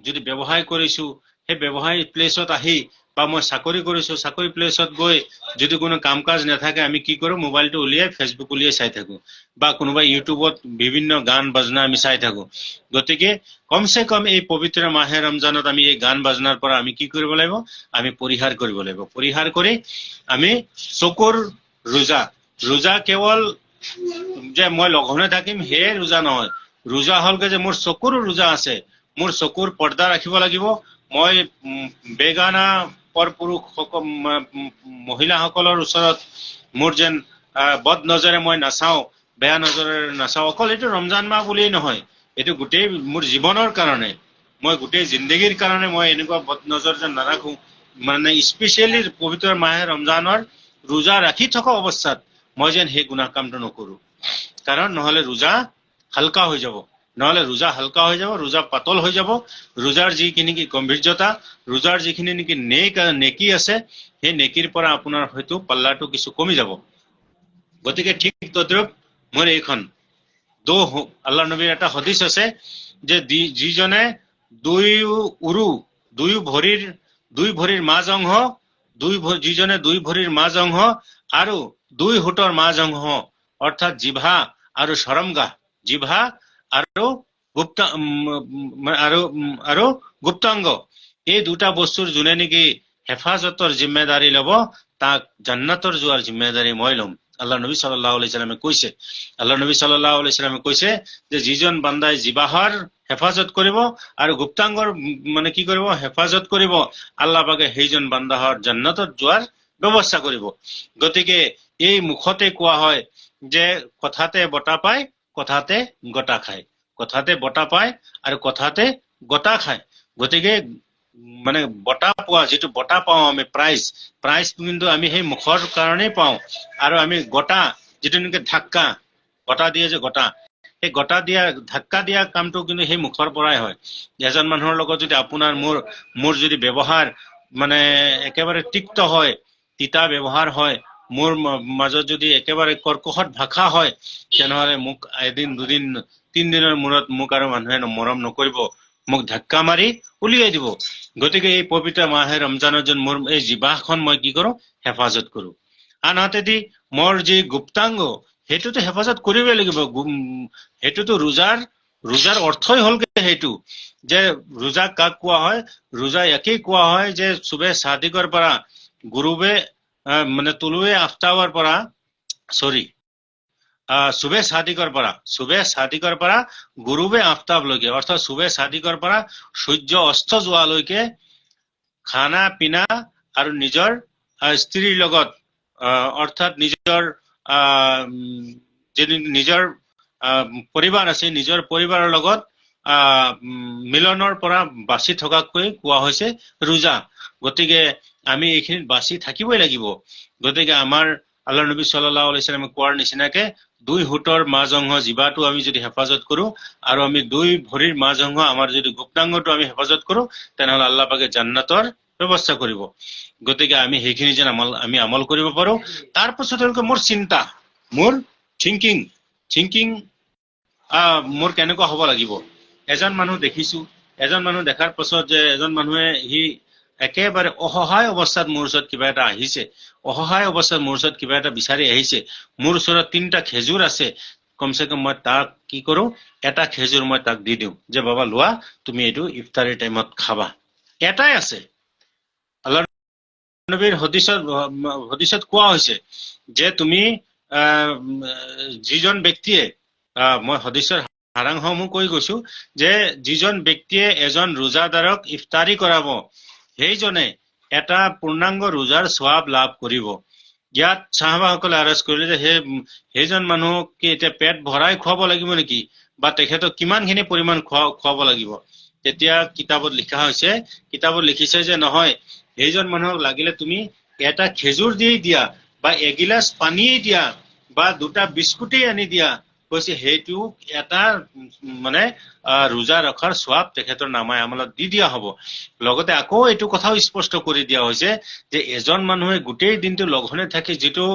যদি ব্যৱসায় কৰিছো, সেই ব্যৱসায় প্লেচত আহি বা মই চাকৰি কৰিছো, চাকৰি প্লেচত গৈ যদি কোনো কাম কাজ নাথাকে আমি কি কৰো, মোবাইলটো উলিয়াই ফেচবুক উলিয়াই চাই থাকো, বা কোনোবা ইউটিউবত বিভিন্ন গান বাজনা আমি চাই থাকো। গতিকে কমচে কম এই পবিত্ৰ মাহে ৰমজানত আমি এই গান বাজনাৰ পৰা আমি কি কৰিব লাগিব, আমি পৰিহাৰ কৰিব লাগিব। পৰিহাৰ কৰি আমি চকুৰ ৰোজা, ৰোজা কেৱল যে মই লঘোণে থাকিম সেয়ে ৰোজা নহয়। ৰোজা হলকে যে মোৰ চকুৰো ৰোজা আছে, মোৰ চকুৰ পৰ্দা ৰাখিব লাগিব। মই বেগানা পৰপুৰুষ মহিলাসকলৰ ওচৰত মোৰ যেন বদ নজৰে মই নাচাওঁ, বেয়া নজৰেৰে নাচাওঁ। অকল এইটো ৰমজান মাহ বুলিয়েই নহয়, এইটো গোটেই মোৰ জীৱনৰ কাৰণে, মই গোটেই জিন্দগীৰ কাৰণে মই এনেকুৱা বদ নজৰ যেন নাৰাখো। মানে স্পেচিয়েলি পবিত্ৰ মাহে ৰমজানৰ ৰোজা ৰাখি থকা অৱস্থাত মই যেন সেই গুনাহ কামটো নকৰো। কাৰণ নহলে ৰোজা হালকা হৈ যাব, নহলে ৰোজা হালকা হৈ যাব, ৰোজা পাতল হৈ যাব। ৰোজাৰ যিখিনি গম্ভীৰ্যতা, ৰোজাৰ যিখিনি নেকি নেকি আছে, সেই নেকিৰ পৰা আপোনাৰ হয়তো পাল্লাটো কিছু কমি যাব। গতিকে ঠিক তদ্ৰূপ মোৰ এইখন আল্লাহ নবীৰ এটা হদিছ আছে যে যিজনে দুই ভৰিৰ মাজ অংশ, যিজনে দুই ভৰিৰ মাজ অংশ আৰু দুই হুটৰ মাজ অংশ অৰ্থাৎ জিভা আৰু চৰমগাহ, জিভা আৰু গুপ্তাংগ, এই দুটা বস্তুৰ যোনে নেকি হেফাজতৰ জিম্মেদাৰী লব, তাক জান্নাতৰ যোৱাৰ জিম্মেদাৰী মই ল'ম। আল্লাহ নবী সাল্লাল্লাহু আলাইহি সাল্লামে কৈছে, আল্লাহ নবী সাল্লাল্লাহু আলাইহি সাল্লামে কৈছে যে যিজন বান্দাই জিবাহৰ হেফাজত কৰিব আৰু গুপ্তাংগৰ মানে কি কৰিব, হেফাজত কৰিব, আল্লাহ পাকে সেইজন বান্দাহৰ জান্নাতত যোৱাৰ ব্যৱস্থা কৰিব। গতিকে এই মুখতে কোৱা হয় যে কথাতে বতা পায়, কথাতে গটা খায়, কথাতে বতা পায় আৰু কথাতে গটা খায়। গতিকে মানে বঁটা পোৱা, যিটো বঁটা পাওঁ আমি প্ৰাইজ কিন্তু আমি সেই মুখৰ কাৰণেই পাওঁ। আৰু আমি গটা, যিটো নেকি ধাক্কা, গটা দিয়ে যে গটা, সেই গটা দিয়া ধাক্কা দিয়া কামটো কিন্তু সেই মুখৰ পৰাই হয়। এজন মানুহৰ লগত যদি আপোনাৰ মোৰ যদি ব্যৱহাৰ মানে একেবাৰে তিক্ত হয়, তিতা ব্যৱহাৰ হয়, মোৰ মাজত যদি একেবাৰে কৰ্কশত ভাষা হয়, তেনেহলে মোক এদিন দুদিন তিনদিনৰ মূৰত মোক আৰু মানুহে মৰম নকৰিব, মোক ধাক্কা মাৰি উলিয়াই দিব। গতিকে এই পবিত্ৰ মাহে ৰমজানৰ যেন মোৰ এই জিবাহখন মই কি কৰো, হেফাজত কৰো। আনহাতেদি মোৰ যি গুপ্তাংগ, সেইটোতো হেফাজত কৰিবই লাগিব। সেইটোতো ৰোজাৰ অৰ্থই হলগে সেইটো যে ৰোজা কাক কোৱা হয়, ৰোজা একেই কোৱা হয় যে সুবে সাদিকৰ পৰা গুৰুবে মানে তুলুৱে আফতাবৰ পৰা সুবে সাদিকৰ পৰা গুৰুবে আফতাবলৈকে, অৰ্থাৎ সুবে সাদিকৰ পৰা সূৰ্য অস্ত যোৱালৈকে খানা পিনা আৰু নিজৰ স্ত্ৰীৰ লগত অৰ্থাৎ নিজৰ নিজৰ পৰিবাৰ আছে, নিজৰ পৰিবাৰৰ লগত মিলনৰ পৰা বাচি থকাকৈ কোৱা হৈছে ৰোজা। গতিকে আমি এইখিনিত বাচি থাকিবই লাগিব। গতিকে আমাৰ আল্লাহ নবী সাল্লাল্লাহু আলাইহি সাল্লামে কোৱাৰ নিচিনাকে দুই হুটৰ মাজ অংশ জিভাটো আমি যদি হেফাজত কৰো আৰু আমি দুই ভৰিৰ মাজ অংশ আমাৰ যদি গুপ্তাংগটো আমি হেফাজত কৰো, তেনেহলে আল্লাহ পাকে জান্নাতৰ ব্যৱস্থা কৰিব। গতিকে আমি সেইখিনি যেন আমি আমল কৰিব পাৰো। তাৰপাছত মোৰ চিন্তা, মোৰ থিংকিং মোৰ কেনেকুৱা হ'ব লাগিব। এজন মানুহ দেখিছো, এজন মানুহ দেখাৰ পাছত যে এজন মানুহে সি একেবাৰে অসহায় অৱস্থাত মোৰ ওচৰত কিবা এটা আহিছে, অসহায় অৱস্থাত মোৰ ওচৰত কিবা এটা বিচাৰি আহিছে, মোৰ ওচৰত 3টা খেজুৰ আছে, কমচে কম মই তাক কি কৰো, এটা খেজুৰ মই তাক দি দিওঁ যে বাবা লোৱা, তুমি এইটো ইফতাৰী টাইমত খাবা। এটাই আছে। আল্লাহ নবীৰ হদিছত কোৱা হৈছে যে তুমি যিজন ব্যক্তিয়ে মই হদিছৰ সাৰাংশসমূহ কৈ গৈছো যে যিজন ব্যক্তিয়ে এজন ৰোজাদাৰক ইফতাৰী কৰাব, সেইজনে এটা পূৰ্ণাংগ ৰোজাৰ সৱাব লাভ কৰিব। ইয়াত চাহাবাসকলে আৰজ কৰিলে যে সেইজন মানুহক কি এতিয়া পেট ভৰাই খুৱাব লাগিব নেকি, বা তেখেতক কিমানখিনি পৰিমাণ খুৱাব লাগিব। তেতিয়া কিতাপত লিখিছে যে নহয়, সেইজন মানুহক লাগিলে তুমি এটা খেজুৰ দি দিয়া বা এগিলাচ পানীয়ে দিয়া বা 2টা বিস্কুটেই আনি দিয়া, কৈছে সেইটো এটা মানে ৰোজা ৰখাৰ সৱাব তেখেতৰ নামাই আমলত দি দিয়া হ'ব। লগতে আকৌ এইটো কথাও স্পষ্ট কৰি দিয়া হৈছে যে এজন মানুহে গোটেই দিনটো লঘোণে থাকি যিটো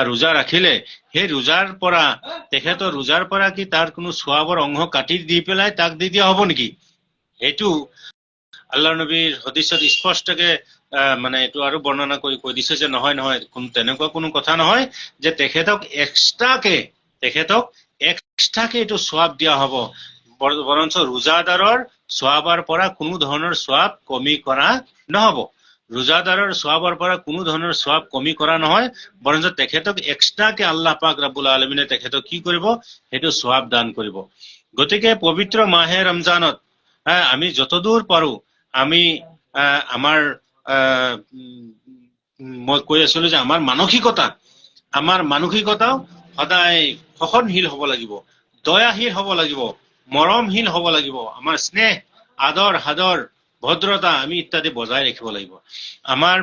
ৰোজা ৰাখিলে, সেই তেখেতৰ ৰোজাৰ পৰা কি তাৰ কোনো সৱাবৰ অংশ কাটি দি পেলাই তাক দি দিয়া হ'ব নেকি? সেইটো আল্লাহ নবীৰ হদিছত স্পষ্টকে মানে এইটো আৰু বৰ্ণনা কৰি কৈ দিছে যে নহয় নহয়, তেনেকুৱা কোনো কথা নহয় যে তেখেতক এক্সট্ৰাকে এইটো সোৱাব দিয়া হ'ব। বৰঞ্চ ৰোজাদাৰৰ সোৱাবৰ পৰা কোনো ধৰণৰ সোৱাব কমি কৰা নহ'ব। ৰোজাদাৰৰ সোৱাবৰ পৰা কোনো ধৰণৰ সোৱাব কমি কৰা নহয়, বৰঞ্চ তেখেতক এক্সট্ৰাকে আল্লাহ পাক ৰব্বুল আলমিনে তেখেতক কি কৰিব, সেইটো সোৱাব দান কৰিব। গতিকে পবিত্ৰ মাহে ৰমজানত আমি যতদূৰ পাৰো আমি আমাৰ মই কৈ আছিলো যে আমাৰ মানসিকতাও সদায় সহনশীল হ'ব লাগিব, দয়াশীল হ'ব লাগিব, মৰমশীল হ'ব লাগিব। আমাৰ স্নেহ, আদৰ, সাদৰ, ভদ্ৰতা আমি ইত্যাদি বজাই ৰাখিব লাগিব। আমাৰ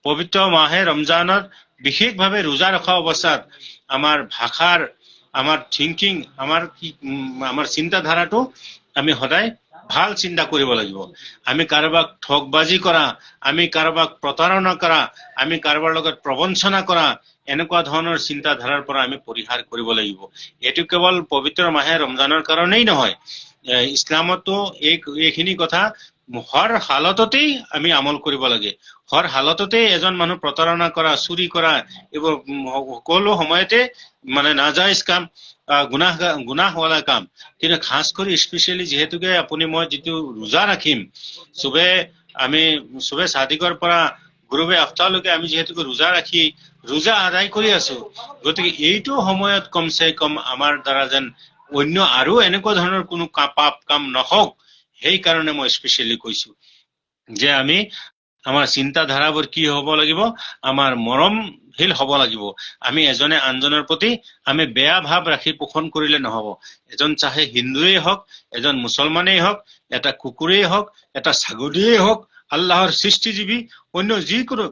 পবিত্ৰ মাহে ৰমজানত বিশেষভাৱে ৰোজা ৰখা অৱস্থাত আমাৰ ভাষাৰ, আমাৰ থিংকিং, আমাৰ চিন্তাধাৰাটো আমি সদায় ভাল চিন্তা কৰিব লাগিব। আমি কাৰোবাক ঠগবাজি কৰা, আমি কাৰোবাক প্ৰতাৰণা কৰা, আমি কাৰোবাৰ লগত প্ৰবঞ্চনা কৰা, এনেকুৱা ধৰণৰ চিন্তাধাৰাৰ পৰা আমি পৰিহাৰ কৰিব লাগিব। এইটো কেৱল পবিত্ৰ মাহে ৰমজানৰ কাৰণেই নহয়, ইছলামতো এইখিনি কথা হৰ হালততেই আমি আমল কৰিব লাগে। হৰ হালততেই এজন মানুহ প্ৰতাৰণা কৰা, চুৰি কৰা, এইবোৰ সকলো সময়তে মানে নাজাইজ কাম, গুনাহৱালা কাম। কিন্তু খাস কৰি স্পেচিয়েলি যিহেতুকে আপুনি মই যিটো ৰোজা ৰাখিম, চবে চাদিকৰ পৰা গুৰুবে আফতাৰলৈকে আমি যিহেতুকে ৰোজা আদায় কৰি আছো, গতিকে এইটো সময়ত কমচে কম আমাৰ দ্বাৰা যেন অন্য আৰু এনেকুৱা ধৰণৰ কোনো পাপ কাম নহওক, সেইকাৰণে মই স্পেচিয়েলি কৈছো যে আমি আমাৰ চিন্তাধাৰাবোৰ কি হ'ব লাগিব, আমাৰ মৰমশীল হ'ব লাগিব। আমি এজনে আনজনৰ প্ৰতি আমি বেয়া ভাৱ ৰাখি পোষণ কৰিলে নহব। এজন চাহে হিন্দুৱেই হওক, এজন মুছলমানেই হওক, এটা কুকুৰেই হওক, এটা ছাগলীয়েই হওক, আল্লাহৰ সৃষ্টিজীৱী অন্য যিকোনো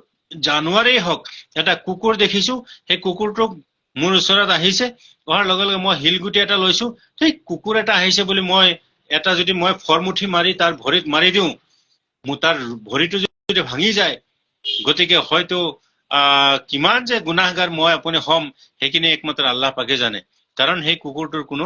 জানুৱাৰেই হওক, এটা কুকুৰ দেখিছো, সেই কুকুৰটোক মোৰ ওচৰত আহিছে, অহাৰ লগে লগে মই শিলগুটি এটা লৈছো, সেই কুকুৰ এটা আহিছে বুলি যদি মই ফৰমুঠি মাৰি তাৰ ভৰিত মাৰি দিওঁ, তাৰ ভৰিটো যদি ভাঙি যায়, গতিকে হয়তো কিমান যে গুনাহগাৰ মই আপুনি হম, সেইখিনি একমাত্ৰ আল্লাহ পাকে জানে। কাৰণ সেই কুকুৰটোৰ কোনো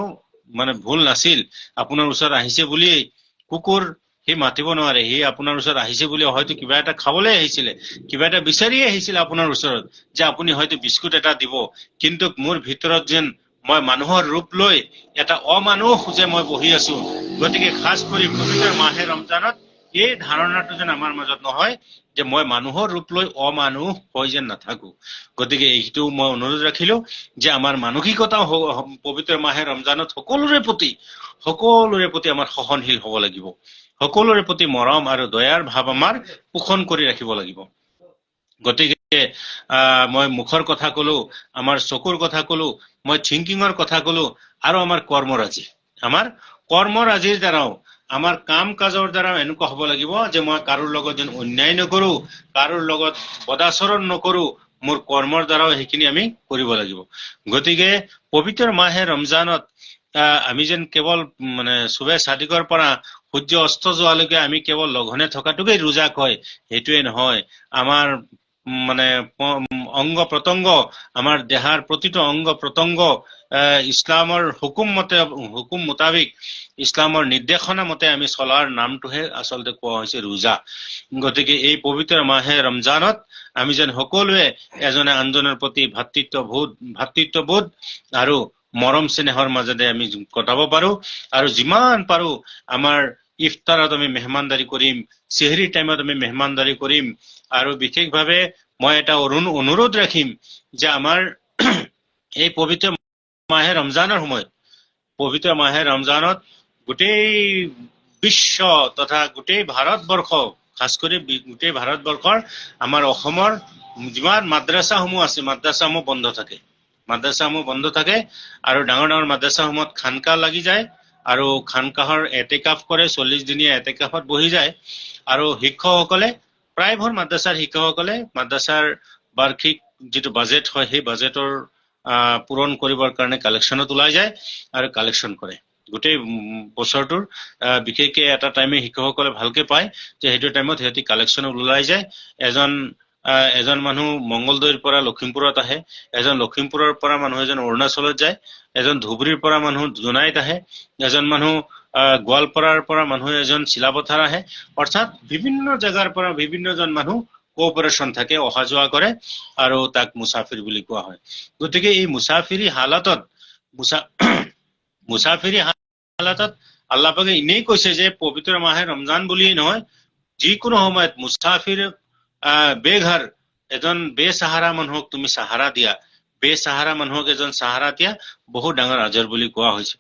ভুল নাছিল। আপোনাৰ ওচৰত আহিছে বুলিয়েই কুকুৰ সি মাতিব নোৱাৰে, সি আপোনাৰ ওচৰত আহিছে বুলি হয়তো কিবা এটা খাবলৈ আহিছিলে, কিবা এটা বিচাৰিয়ে আহিছিলে আপোনাৰ ওচৰত, যে আপুনি হয়তো বিস্কুট এটা দিব। কিন্তু মোৰ ভিতৰত যেন মই মানুহৰ ৰূপ লৈ এটা অমানুহ যে মই বহি আছো, গতিকে খাস কৰি পবিত্ৰ মাহে ৰমজানত এই ধাৰণাটো যেন আমাৰ মাজত নহয় যে মই মানুহৰ ৰূপ লৈ অমানুহ হৈ যেন নাথাকো। গতিকে এইটো মই অনুৰোধ ৰাখিলো যে আমাৰ মানসিকতাও পবিত্ৰ মাহে ৰমজানত সকলোৰে প্ৰতি আমাৰ সহনশীল হ'ব লাগিব, সকলোৰে প্ৰতি মৰম আৰু দয়াৰ ভাৱ আমাৰ পোষণ কৰি ৰাখিব লাগিব। গতিকে মই মুখৰ কথা কলো, আমাৰ চকুৰ কথা কলো, মই থিংকিঙৰ কথা কলো, আৰু আমাৰ কৰ্মৰাজিৰ দ্বাৰাও, আমাৰ কাম কাজৰ দ্বাৰাও এনেকুৱা হ'ব লাগিব যে মই কাৰোৰ লগত যেন অন্যায় নকৰো, কাৰোৰ লগত বদাচৰণ নকৰো, মোৰ কৰ্মৰ দ্বাৰাও সেইখিনি আমি কৰিব লাগিব। গতিকে পবিত্ৰ মাহে ৰমজানত আমি যেন কেৱল চুবে চাদিকৰ পৰা সূৰ্য অস্ত যোৱালৈকে আমি কেৱল লঘনে থকাটোকেই ৰোজা কয়, সেইটোৱে নহয়। আমাৰ অংগ প্ৰত্যংগ, আমাৰ দেহাৰ প্ৰতিটো অংগ প্ৰত্যংগ ইছলামৰ হুকুম মোতাবিক, ইছলামৰ নিৰ্দেশনা মতে আমি চলাৰ নামটোহে আচলতে কোৱা হৈছে ৰোজা। গতিকে এই পবিত্ৰ মাহে ৰমজানত আমি যেন সকলোৱে এজনে আনজনৰ প্ৰতি ভাতৃত্ববোধ আৰু মৰম চেনেহৰ মাজেৰে আমি কটাব পাৰো, আৰু যিমান পাৰো আমাৰ ইফতাৰত আমি মেহমানদাৰী কৰিম, চেহৰীৰ টাইমত আমি মেহমানদাৰী কৰিম। আৰু বিশেষভাৱে মই এটা অনুৰোধ ৰাখিম যে আমাৰ এই পবিত্ৰ মাহে ৰমজানত গোটেই বিশ্ব তথা গোটেই ভাৰতবৰ্ষ, খাস কৰি গোটেই ভাৰতবৰ্ষৰ আমাৰ অসমৰ যিমান মাদ্ৰাছাসমূহ আছে, মাদ্ৰাছাসমূহ বন্ধ থাকে, আৰু ডাঙৰ ডাঙৰ মাদ্ৰাছাসমূহত খানকা লাগি যায়, আৰু খানকাহৰ এতেকাফ কৰে, 40 দিনীয়া এতেকাফত বহি যায়। আৰু শিক্ষকসকলে, প্ৰায়বোৰ মাদ্ৰাছাৰ শিক্ষকসকলে মাদ্ৰাছাৰ বাৰ্ষিক যিটো বাজেট হয়, সেই বাজেটৰ পূৰণ কৰিবৰ কাৰণে কালেকশ্যনত ওলাই যায় আৰু কালেকশ্যন কৰে গোটেই বছৰটোৰ। বিশেষকে এটা টাইমে শিক্ষকসকলে ভালকে পায় যে সেইটো টাইমত সিহঁতি কালেকশ্যনত ওলাই যায়। এজন মানুহ মংগলদৈৰ পৰা লখিমপুৰত আহে, এজন লখিমপুৰৰ পৰা মানুহ এজন অৰুণাচলত যায়, এজন ধুবুৰীৰ পৰা মানুহ জোনাইত আহে, এজন মানুহ গোৱালপাৰাৰ পৰা মানুহ এজন চিলাপথাৰ আহে, অৰ্থাৎ বিভিন্ন জেগাৰ পৰা বিভিন্নজন মানুহ কোঅপাৰেশ্যন থাকে, অহা যোৱা কৰে, আৰু তাক মুছাফিৰ বুলি কোৱা হয়। গতিকে এই মুছাফিৰি হালাতত মুছাফিৰি হালাতত আল্লাহ পাকে এনেই কৈছে যে পবিত্ৰ মাহে ৰমজান বুলিয়েই নহয়, যিকোনো সময়ত মুছাফিৰ বেঘৰ এজন বেচাহাৰা মানুহক তুমি চাহাৰা দিয়া, বেচাহাৰা মানুহক এজন চাহাৰা দিয়া বহুত ডাঙৰ আজৰ বুলি কোৱা হৈছে।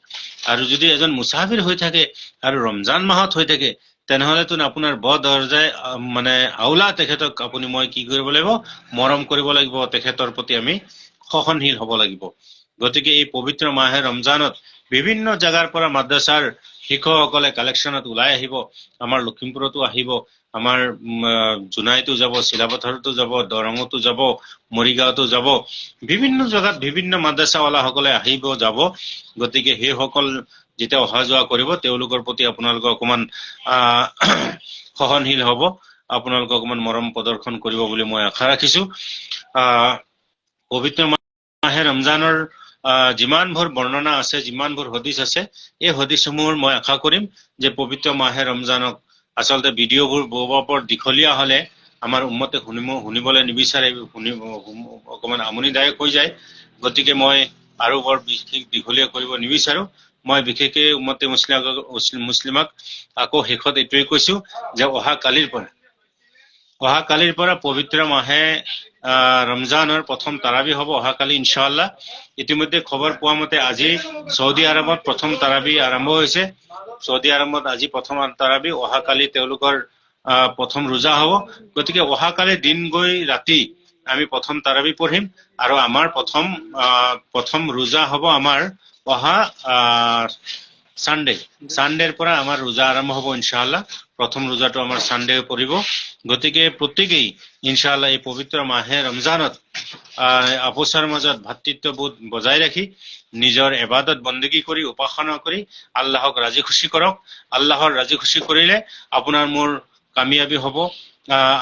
আৰু যদি এজন মুছাফিৰ হৈ থাকে আৰু ৰমজান মাহত হৈ থাকে, তেনেহলেতো আপোনাৰ বদৰ্জাই মানে আউলা তেখেতক আপুনি মই কি কৰিব লাগিব, মৰম কৰিব লাগিব, তেখেতৰ প্ৰতি আমি সহনশীল হ'ব লাগিব। গতিকে এই পবিত্ৰ মাহে ৰমজানত বিভিন্ন জেগাৰ পৰা মাদ্ৰাছাৰ শিক্ষকসকলে কালেকশ্যনত ওলাই আহিব, আমাৰ লখিমপুৰতো আহিব, আমাৰ জোনাইতো যাব, চিলাপথাৰতো যাব, দৰঙতো যাব, মৰিগাঁৱতো যাব, বিভিন্ন জেগাত বিভিন্ন মাদ্ৰাছাৱালাসকলে আহিব যাব। গতিকে সেইসকল যেতিয়া অহা যোৱা কৰিব, তেওঁলোকৰ প্ৰতি আপোনালোকে অকণমান সহনশীল হ'ব, আপোনালোকে অকণমান মৰম প্ৰদৰ্শন কৰিব বুলি মই আশা ৰাখিছো। পবিত্ৰ মাহে ৰমজানৰ যিমানবোৰ বৰ্ণনা আছে, যিমানবোৰ হদিছ আছে, এই হদিছসমূহৰ মই আশা কৰিম যে পবিত্ৰ মাহে ৰমজানক আচলতে ভিডিঅ'বোৰ বৰ দীঘলীয়া হ'লে আমাৰ উম্মতে শুনিবলৈ নিবিচাৰে, অকণমান আমনিদায়ক হৈ যায়। গতিকে মই আৰু বৰ বিশেষ দীঘলীয়া কৰিব নিবিচাৰো। মই বিশেষকৈ উম্মতে মুছলিমাক আকৌ শেষত এইটোৱে কৈছো যে অহা কালিৰ পৰা পবিত্ৰ মাহে ৰমজানৰ প্ৰথম তাৰাবি হ'ব অহাকালি ইনশাআল্লাহ। ইতিমধ্যে খবৰ পোৱা মতে আজি চৌদি আৰবত প্ৰথম তাৰাবি আৰম্ভ হৈছে। চৌদি আৰবত আজি প্ৰথম তাৰাবি, অহাকালি তেওঁলোকৰ প্ৰথম ৰোজা হ'ব। গতিকে অহাকালি দিন গৈ ৰাতি আমি প্ৰথম তাৰাবি পঢ়িম, আৰু আমাৰ প্ৰথম ৰোজা হ'ব আমাৰ অহা ছানডেৰ পৰা আমাৰ ৰোজা আৰম্ভ হ'ব ইনশাআল্লাহ। প্ৰথম ৰোজাটো আমাৰ ছানডে পৰিব। গতিকে প্ৰত্যেকেই ইনশাআল্লাহ এই পবিত্ৰ মাহে ৰমজানত আপোচৰ মাজত ভাতৃত্ববোধ বজাই ৰাখি নিজৰ ইবাদত বন্দগী কৰি উপাসনা কৰি আল্লাহক ৰাজি খুশি কৰক। আল্লাহৰ ৰাজি খুশি কৰিলে আপোনাৰ মোৰ কামিয়াবী হ'ব।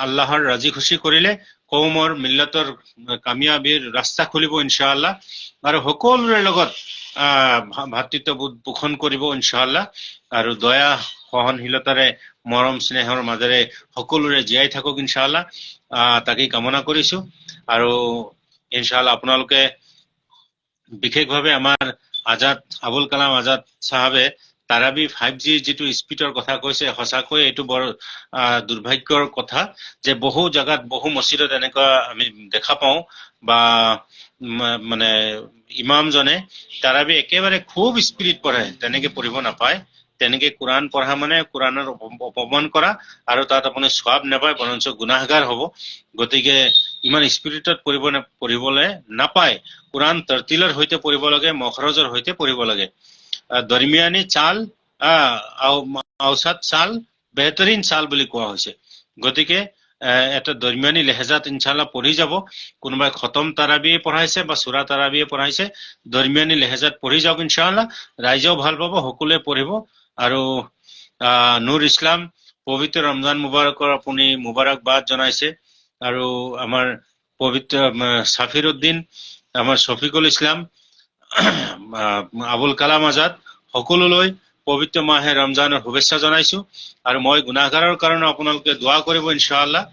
আল্লাহৰ ৰাজি খুশি কৰিলে কৌমৰ মিল্লতৰ কামিয়াবীৰ ৰাস্তা খুলিব ইনশাআল্লাহ, আৰু সকলোৰে লগত ভাতৃত্ববোধ পোষণ কৰিব ইনশাআল্লাহ, আৰু দয়া সহনশীলতাৰে মৰম স্নেহৰ মাজেৰে সকলোৰে জীয়াই থাকক ইনশাআল্লাহ। তাকেই কামনা কৰিছো। আৰু ইনশাআল্লাহ আপোনালোকে বিশেষভাৱে আমাৰ আবুল কালাম আজাদ চাহাবে তাৰাবি 5G যিটো স্পীডৰ কথা কৈছে, সঁচাকৈ এইটো বৰ দুৰ্ভাগ্যৰ কথা যে বহু জেগাত বহু মছজিদত এনেকুৱা আমি দেখা পাওঁ, বা মানে ইমামজনে তাৰাবি একেবাৰে খুব স্পীডত পঢ়ে, তেনেকে পঢ়িব নাপায়। তেনেকে কোৰআন পঢ়া মানে কোৰআনৰ অপমান কৰা, আৰু তাত আপুনি সৱাব নাপায়, বৰঞ্চ গুনাহগাৰ হ'ব। গতিকে ইমান স্পীডত পঢ়িবলৈ নাপায়। কোৰআন তৰতিলৰ সৈতে পঢ়িব লাগে, মখৰজৰ সৈতে পঢ়িব লাগে। দৰমিয়ানী চাল আওসাত চাল বেহতৰীন চাল বুলি কোৱা হৈছে। গতিকে এটা দৰমিয়ানী লেহেজাত ইনশাআল্লাহ পঢ়ি যাব। কোনোবাই খতম তাৰাবিয়ে পঢ়াইছে বা সূৰা তাৰাবিয়ে পঢ়াইছে, দৰমিয়ানী লেহেজাত পঢ়ি যাওক ইনশাআল্লাহ। ৰাইজেও ভাল পাব, সকলোৱে পঢ়িব। আৰু নুৰ ইছলাম পবিত্ৰ ৰমজান মুবাৰকৰ আপুনি মুবাৰকবাদ জনাইছে, আৰু আমাৰ পবিত্ৰ ছাফিৰ উদ্দিন, আমাৰ শফিকুল ইছলাম, আবুল কালাম আজাদ, সকলোলৈ পবিত্ৰ মাহে ৰমজানৰ শুভেচ্ছা জনাইছো। আৰু মই গুনাহগাৰৰ কাৰণে আপোনালোকে দোৱা কৰিব ইনশাআল্লাহ।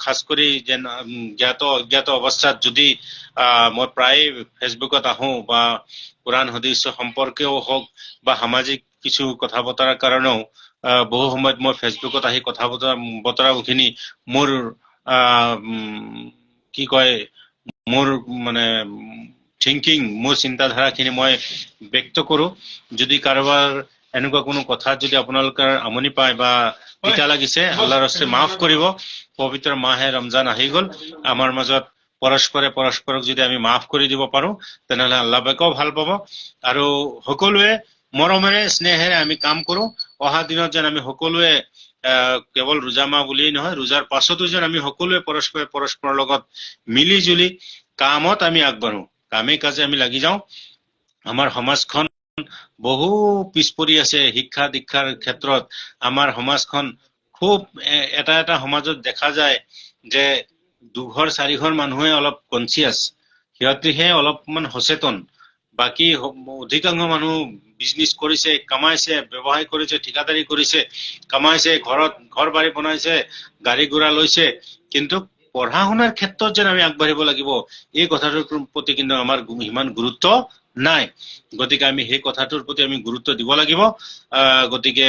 খাস কৰি যেন জ্ঞাত অজ্ঞাত অৱস্থাত যদি মই প্ৰায় ফেচবুকত আহোঁ, বা কোৰআন হাদিছ সম্পৰ্কেও হওক বা সামাজিক কিছু কথা বতৰাৰ কাৰণেও বহু সময়ত মই ফেচবুকত আহি কথা বতৰাখিনি মোৰ কি কয়, মোৰ মানে থিংকিং, মোৰ চিন্তাধাৰাখিনি মই ব্যক্ত কৰোঁ। যদি কাৰোবাৰ এনেকুৱা কোনো কথাত যদি আপোনালোকৰ আমনি পায় বা তিতা লাগিছে, আল্লাহৰ হস্তে মাফ কৰিব। পবিত্ৰ মাহে ৰমজান আহি গ'ল, আমাৰ মাজত পৰস্পৰক যদি আমি মাফ কৰি দিব পাৰোঁ, তেনেহ'লে আল্লাহ পাকেও ভাল পাব। আৰু সকলোৱে মৰমেৰে স্নেহেৰে আমি কাম কৰোঁ। অহা দিনত যেন আমি সকলোৱে কেৱল ৰোজা মাহ বুলিয়েই নহয়, ৰোজাৰ পাছতো যেন আমি সকলোৱে পৰস্পৰৰ লগত মিলি জুলি কামত আমি আগবাঢ়ো, কামে কাজে আমি লাগি যাওঁ। আমাৰ সমাজখন বহু পিছ পৰি আছে শিক্ষা দীক্ষাৰ ক্ষেত্ৰত। আমাৰ সমাজখন খুব এটা সমাজত দেখা যায় যে 2-4 মানুহে অলপ কনচিয়াছ, সিহঁতিহে অলপমান সচেতন, বাকী অধিকাংশ মানুহ বিজনেছ কৰিছে, কামাইছে, ব্যৱসায় কৰিছে, ঠিকাদাৰী কৰিছে, কামাইছে, ঘৰ বাৰী বনাইছে, গাড়ী ঘোঁৰা লৈছে, কিন্তু পঢ়া শুনাৰ ক্ষেত্ৰত যেন আমি আগবাঢ়িব লাগিব, এই কথাটোৰ প্ৰতি কিন্তু আমাৰ ইমান গুৰুত্ব নাই। গতিকে আমি সেই কথাটোৰ প্ৰতি আমি গুৰুত্ব দিব লাগিব। গতিকে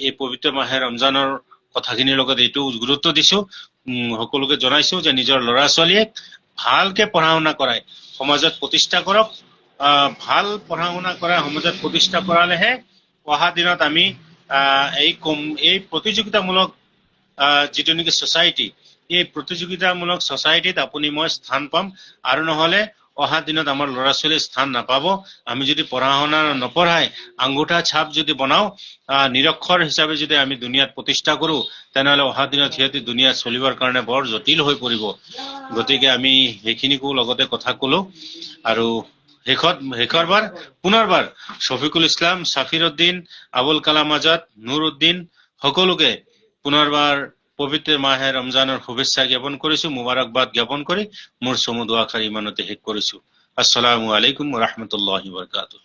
এই পবিত্ৰ মাহে ৰমজানৰ কথাখিনিৰ লগত এইটো গুৰুত্ব দিছো। সকলোকে জনাইছো যে নিজৰ ল'ৰা ছোৱালীয়ে ভালকে পঢ়া শুনা কৰাই সমাজত প্ৰতিষ্ঠা কৰক। ভাল পঢ়া শুনা কৰা সমাজত প্ৰতিষ্ঠা কৰালেহে অহা দিনত আমি এই প্ৰতিযোগিতামূলক যিটো নেকি ছ'চাইটি, এই প্ৰতিযোগিতামূলক ছ'চাইটিত আপুনি মই স্থান পাম, আৰু নহলে অহা দিনত আমাৰ ল'ৰা ছোৱালীয়ে স্থান নাপাব। আমি যদি পঢ়া শুনা নপঢ়াই আঙুঠা ছাপ যদি বনাও, নিৰক্ষৰ হিচাপে যদি আমি দুনিয়াত প্ৰতিষ্ঠা কৰো, তেনেহলে অহা দিনত সিহঁতে দুনিয়াত চলিবৰ কাৰণে বৰ জটিল হৈ পৰিব। গতিকে আমি সেইখিনিকো লগতে কথা কলো। আৰু শেষৰবাৰ পুনৰবাৰ শফিকুল ইছলাম, ছাফিৰ উদ্দিন, আবুল কালাম আজাদ, নুৰ উদ্দিন সকলোকে পুনৰবাৰ পবিত্ৰ মাহে ৰমজানৰ শুভেচ্ছা জ্ঞাপন কৰিছো, মুবাৰকবাদ জ্ঞাপন কৰি মোৰ চমু দুআষাৰ ইমানতে শেষ কৰিছো। আসসালামু আলাইকুম ওয়া ৰাহমাতুল্লাহি ওয়া বাৰাকাতুহু।